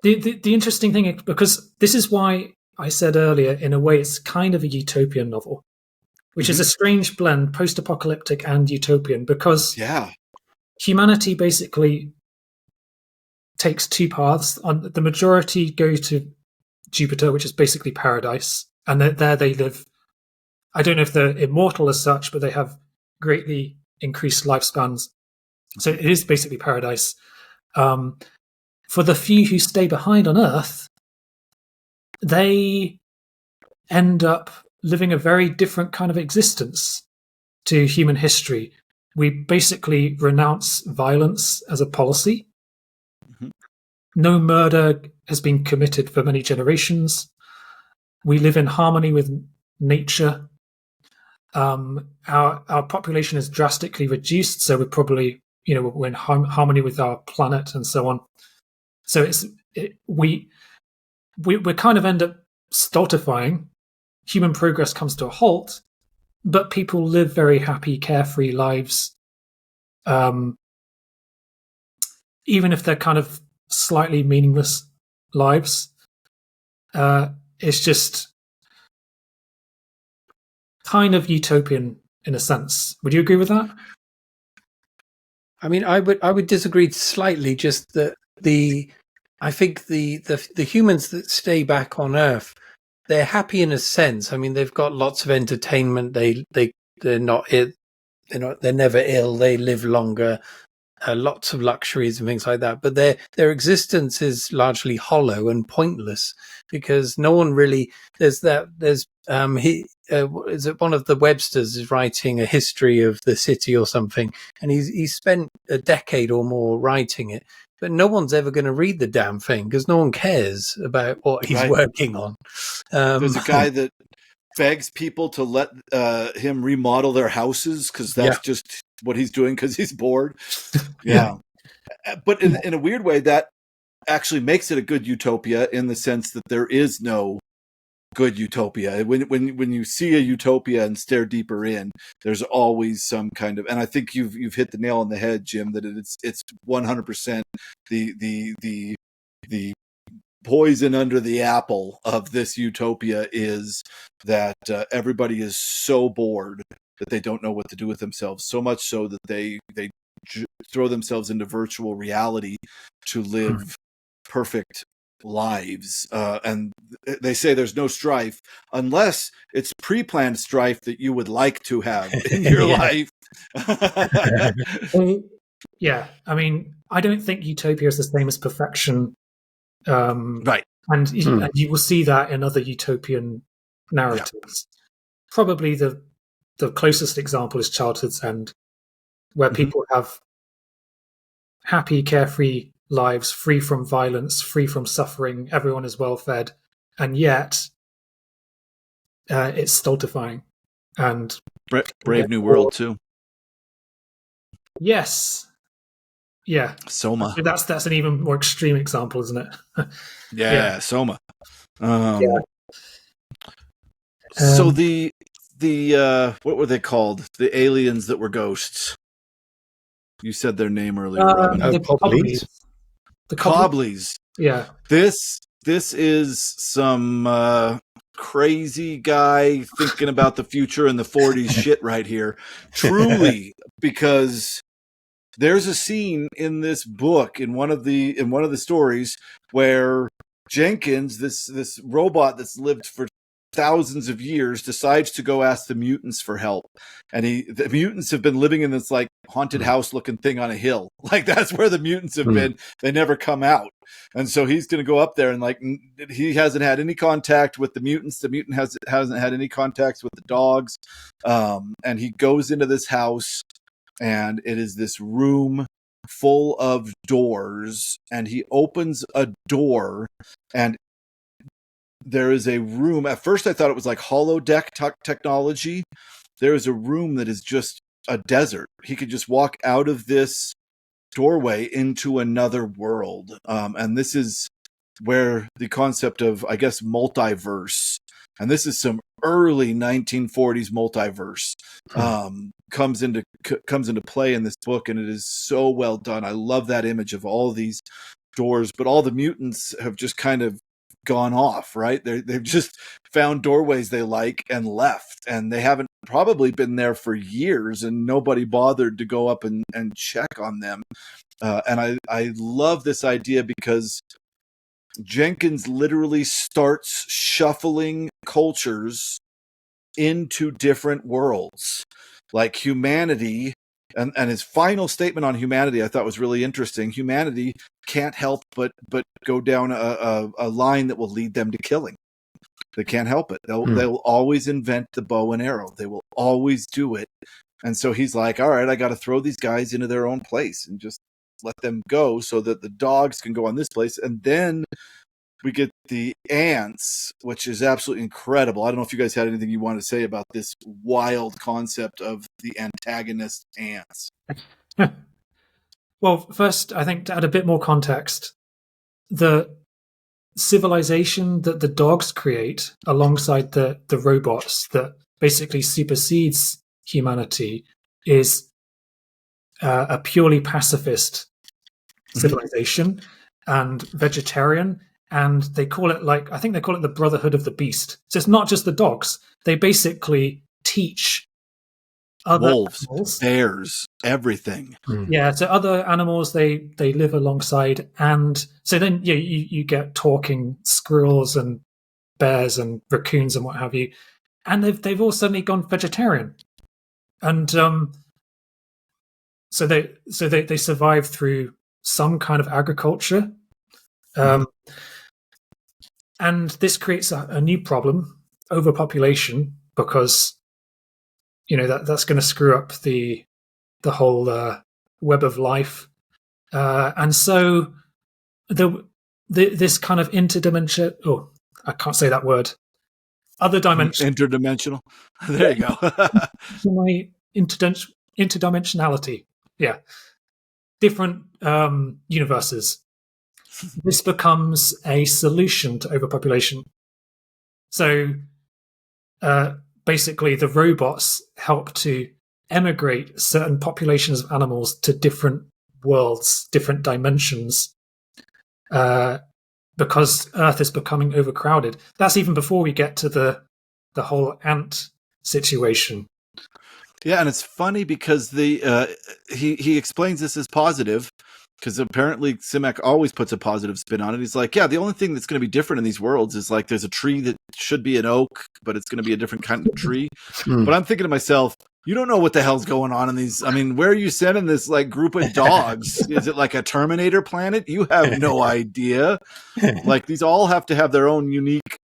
The interesting thing, because this is why I said earlier, in a way, it's kind of a utopian novel, which is a strange blend, post-apocalyptic and utopian, because humanity basically takes two paths. The majority go to Jupiter, which is basically paradise, and there they live. I don't know if they're immortal as such, but they have greatly increased lifespans. So it is basically paradise. For the few who stay behind on Earth, they end up living a very different kind of existence to human history. We basically renounce violence as a policy. No murder has been committed for many generations. We live in harmony with nature. Our population is drastically reduced, so we're probably, we're in harmony with our planet and so on. So we kind of end up stultifying. Human progress comes to a halt, but people live very happy, carefree lives, even if they're kind of slightly meaningless lives. It's just kind of utopian in a sense. Would you agree with that? I mean, I would disagree slightly. Just that I think the humans that stay back on Earth, they're happy in a sense. I mean, they've got lots of entertainment. They're not ill. They're never ill. They live longer. Lots of luxuries and things like that, but their existence is largely hollow and pointless because no one really. Is it one of the Websters is writing a history of the city or something, and he's spent a decade or more writing it, but no one's ever going to read the damn thing because no one cares about what he's working on. There's a guy that begs people to let him remodel their houses because that's just what he's doing because he's bored. But in a weird way, that actually makes it a good utopia in the sense that there is no good utopia. When you see a utopia and stare deeper in, there's always some kind of, and I think you've hit the nail on the head, Jim, that it's 100% the poison under the apple of this utopia is that everybody is so bored that they don't know what to do with themselves, so much so that they throw themselves into virtual reality to live perfect lives. And they say there's no strife unless it's pre-planned strife that you would like to have in your life. Yeah, I mean, I don't think utopia is the same as perfection. Right. And you will see that in other utopian narratives. Probably the closest example is Childhood's End, where people have happy, carefree lives, free from violence, free from suffering, everyone is well fed, and yet it's stultifying. And Brave New World too. Yes. Yeah. Soma. That's an even more extreme example, isn't it? Soma. So the what were they called? The aliens that were ghosts. You said their name earlier, Robin. The Cobblies. The Cobblies. Yeah. This is some crazy guy thinking about the future in the 40s shit right here. Truly, because there's a scene in this book in one of the stories where Jenkins, this robot that's lived for thousands of years, decides to go ask the mutants for help. And the mutants have been living in this like haunted house looking thing on a hill. Like that's where the mutants have been. They never come out. And so he's going to go up there and like, he hasn't had any contact with the mutants. The mutant hasn't had any contacts with the dogs. And he goes into this house, and it is this room full of doors, and he opens a door, and there is a room. At first I thought it was like holodeck technology. There is a room that is just a desert. He could just walk out of this doorway into another world. And this is where the concept of, I guess, multiverse, and this is some early 1940s multiverse, comes into play in this book, and it is so well done. I love that image of all these doors, but all the mutants have just kind of gone off, right? They've just found doorways they like and left, and they haven't probably been there for years, and nobody bothered to go up and check on them. And I love this idea because Jenkins literally starts shuffling cultures into different worlds, like humanity. And his final statement on humanity I thought was really interesting. Humanity can't help but go down a line that will lead them to killing. They can't help it. They'll always invent the bow and arrow. They will always do it. And so he's like, all right, I got to throw these guys into their own place and just let them go so that the dogs can go on this place. And then we get the ants, which is absolutely incredible. I don't know if you guys had anything you wanted to say about this wild concept of the antagonist ants. Well, first, I think to add a bit more context, the civilization that the dogs create alongside the robots that basically supersedes humanity is a purely pacifist civilization and vegetarian. And they call it I think they call it the Brotherhood of the Beast. So it's not just the dogs. They basically teach other wolves, animals, bears, everything. Yeah, so other animals they live alongside. And so then you get talking squirrels and bears and raccoons and what have you. And they've all suddenly gone vegetarian. And so they survive through some kind of agriculture. And this creates a new problem, overpopulation, because that's going to screw up the whole web of life, and so this kind of interdimension. Oh, I can't say that word. Other dimension. Interdimensional. There you go. My interdimensionality. Yeah, different universes. This becomes a solution to overpopulation. So basically the robots help to emigrate certain populations of animals to different worlds, different dimensions, because Earth is becoming overcrowded. That's even before we get to the whole ant situation. Yeah, and it's funny because he explains this as positive, because apparently Simak always puts a positive spin on it. He's like, yeah, the only thing that's going to be different in these worlds is like there's a tree that should be an oak, but it's going to be a different kind of tree. But I'm thinking to myself, you don't know what the hell's going on in these. I mean, where are you sending this like group of dogs? Is it like a Terminator planet? You have no idea. Like these all have to have their own unique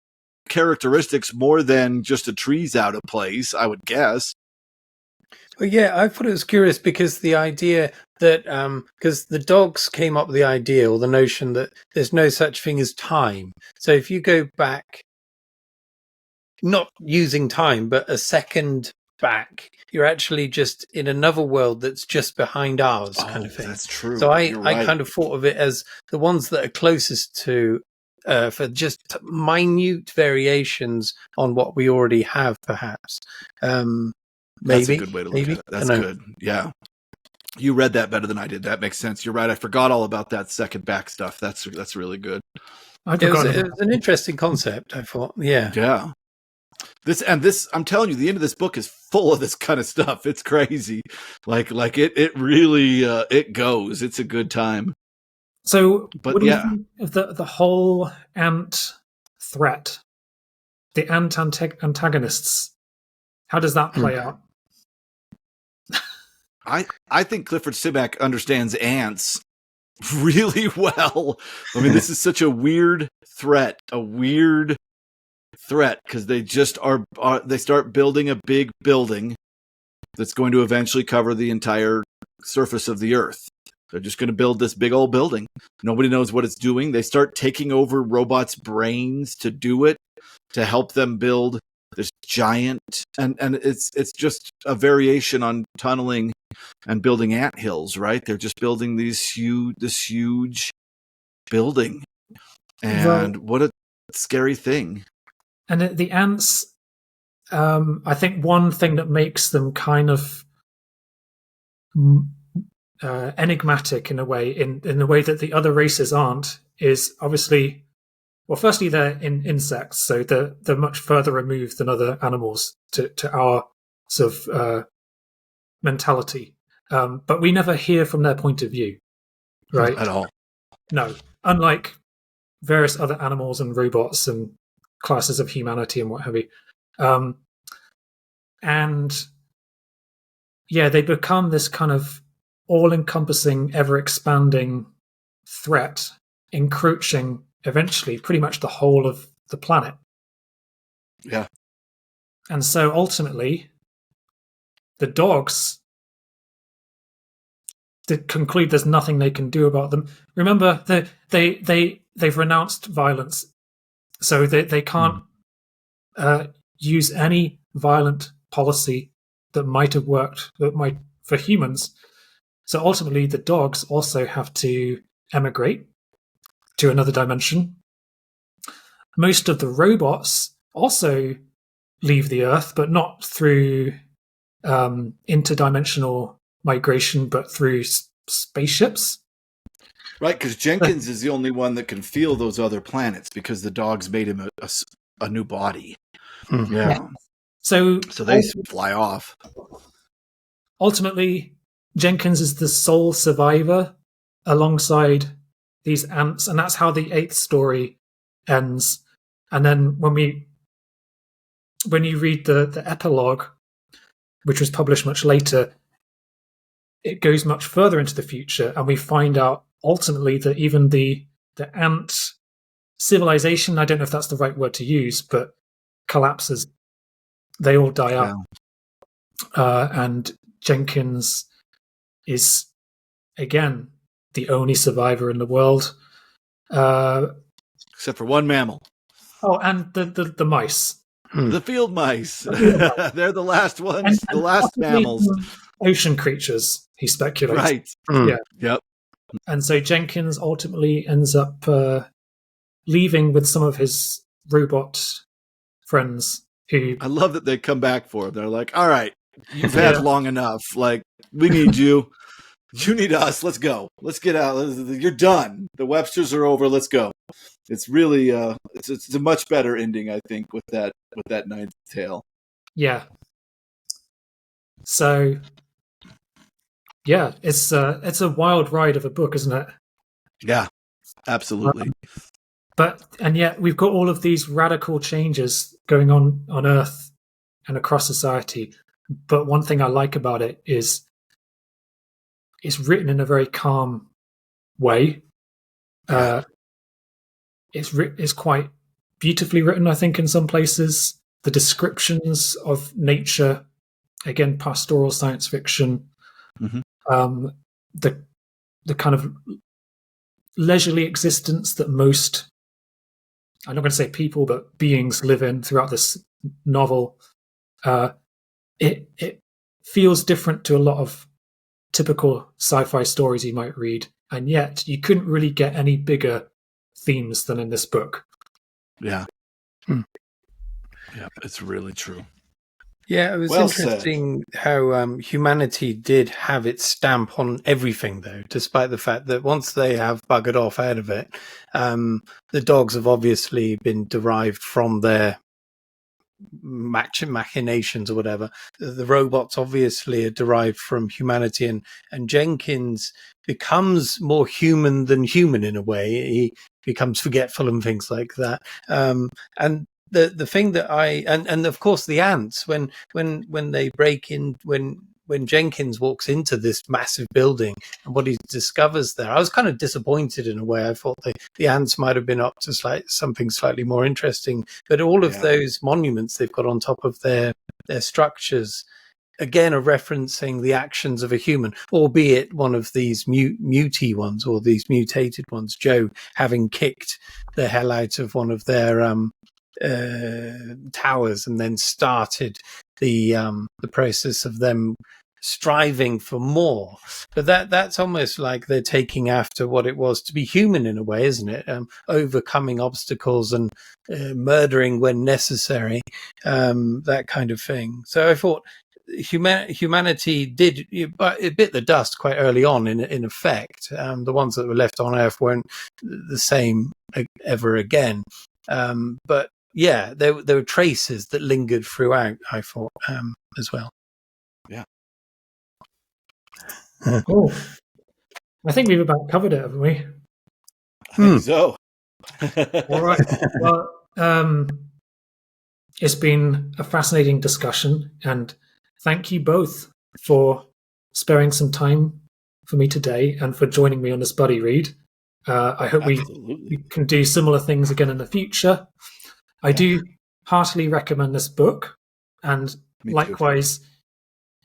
characteristics more than just a tree's out of place, I would guess. Well, yeah, I thought it was curious because the idea that, because the dogs came up with the idea or the notion that there's no such thing as time. So if you go back, not using time, but a second back, you're actually just in another world that's just behind ours, kind of thing. That's true. So I kind of thought of it as the ones that are closest to, for just minute variations on what we already have, perhaps. Maybe. That's a good way to look at it. That's good. Yeah. You read that better than I did. That makes sense. You're right. I forgot all about that second back stuff. That's really good. It was an interesting concept, I thought. Yeah. Yeah. This, I'm telling you, the end of this book is full of this kind of stuff. It's crazy. Like it really, it goes. It's a good time. So, what do you think of the whole ant threat? the antagonists. How does that play out? I think Clifford Simak understands ants really well. I mean, this is such a weird threat because they just are they start building a big building that's going to eventually cover the entire surface of the earth. They're just going to build this big old building. Nobody knows what it's doing. They start taking over robots' brains to do it, to help them build this giant, and it's just a variation on tunneling and building ant hills, right? They're just building this huge building. And what a scary thing. And the ants, I think one thing that makes them kind of enigmatic in a way, in the way that the other races aren't, is obviously, well, firstly, they're insects, so they're much further removed than other animals to our sort of mentality. But we never hear from their point of view, right? At all. No. Unlike various other animals and robots and classes of humanity and what have you. And yeah, they become this kind of all-encompassing, ever-expanding threat, encroaching eventually pretty much the whole of the planet. Yeah. And so ultimately, the dogs conclude there's nothing they can do about them. Remember, they've renounced violence, so they can't use any violent policy that might have worked for humans. So ultimately, the dogs also have to emigrate to another dimension. Most of the robots also leave the Earth, but not through interdimensional migration, but through spaceships. Right, because Jenkins is the only one that can feel those other planets because the dogs made him a new body. Yeah. So they fly off. Ultimately, Jenkins is the sole survivor alongside these ants, and that's how the 8th story ends. And then when you read the epilogue, which was published much later, it goes much further into the future, and we find out ultimately that even the ant civilization, I don't know if that's the right word to use, but collapses. They all die out. And Jenkins is, again, the only survivor in the world. Except for one mammal. Oh, and the mice. The field mice. They're the last ones, the last mammals. Ocean creatures, he speculates. Right. Yeah. Yep. And so Jenkins ultimately ends up leaving with some of his robot friends who... I love that they come back for him. They're like, all right, you've had long enough. Like, we need you. You need us. Let's go. Let's get out. You're done. The Websters are over. Let's go. It's really it's a much better ending, I think, with that ninth tale. Yeah. So yeah, it's a wild ride of a book, isn't it? Yeah, absolutely. And yet we've got all of these radical changes going on Earth and across society. But one thing I like about it is it's written in a very calm way. It's quite beautifully written, I think, in some places. The descriptions of nature, again, pastoral science fiction. Mm-hmm. The kind of leisurely existence that most, I'm not going to say people, but beings live in throughout this novel. It feels different to a lot of typical sci-fi stories you might read, and yet you couldn't really get any bigger themes than in this book. Yeah. Yeah, it's really true. Yeah, it was interesting how humanity did have its stamp on everything, though, despite the fact that once they have buggered off out of it, the dogs have obviously been derived from their machinations or whatever. The robots obviously are derived from humanity, and Jenkins becomes more human than human in a way. He becomes forgetful and things like that. And the thing that and of course the ants when they break in when Jenkins walks into this massive building and what he discovers there, I was kind of disappointed in a way. I thought the ants might have been up to something slightly more interesting, but all of those monuments they've got on top of their structures again are referencing the actions of a human, albeit one of these muty ones or these mutated ones, Joe, having kicked the hell out of one of their towers and then started the process of them striving for more. But that's almost like they're taking after what it was to be human in a way, isn't it? Overcoming obstacles and murdering when necessary, that kind of thing. So I thought humanity did, but it bit the dust quite early on in effect. The ones that were left on Earth weren't the same ever again. But yeah, there were traces that lingered throughout, I thought, as well. Yeah. Cool. I think we've about covered it, haven't we? I think so. All right. Well, it's been a fascinating discussion, and thank you both for sparing some time for me today and for joining me on this buddy read. I hope we can do similar things again in the future. I do heartily recommend this book, and likewise,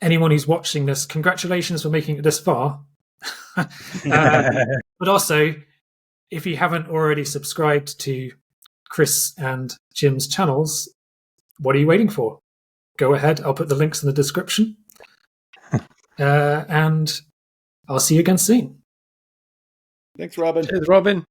anyone who's watching this, congratulations for making it this far. But also, if you haven't already subscribed to Chris and Jim's channels, what are you waiting for? Go ahead. I'll put the links in the description. And I'll see you again soon. Thanks, Robin. Cheers, Robin.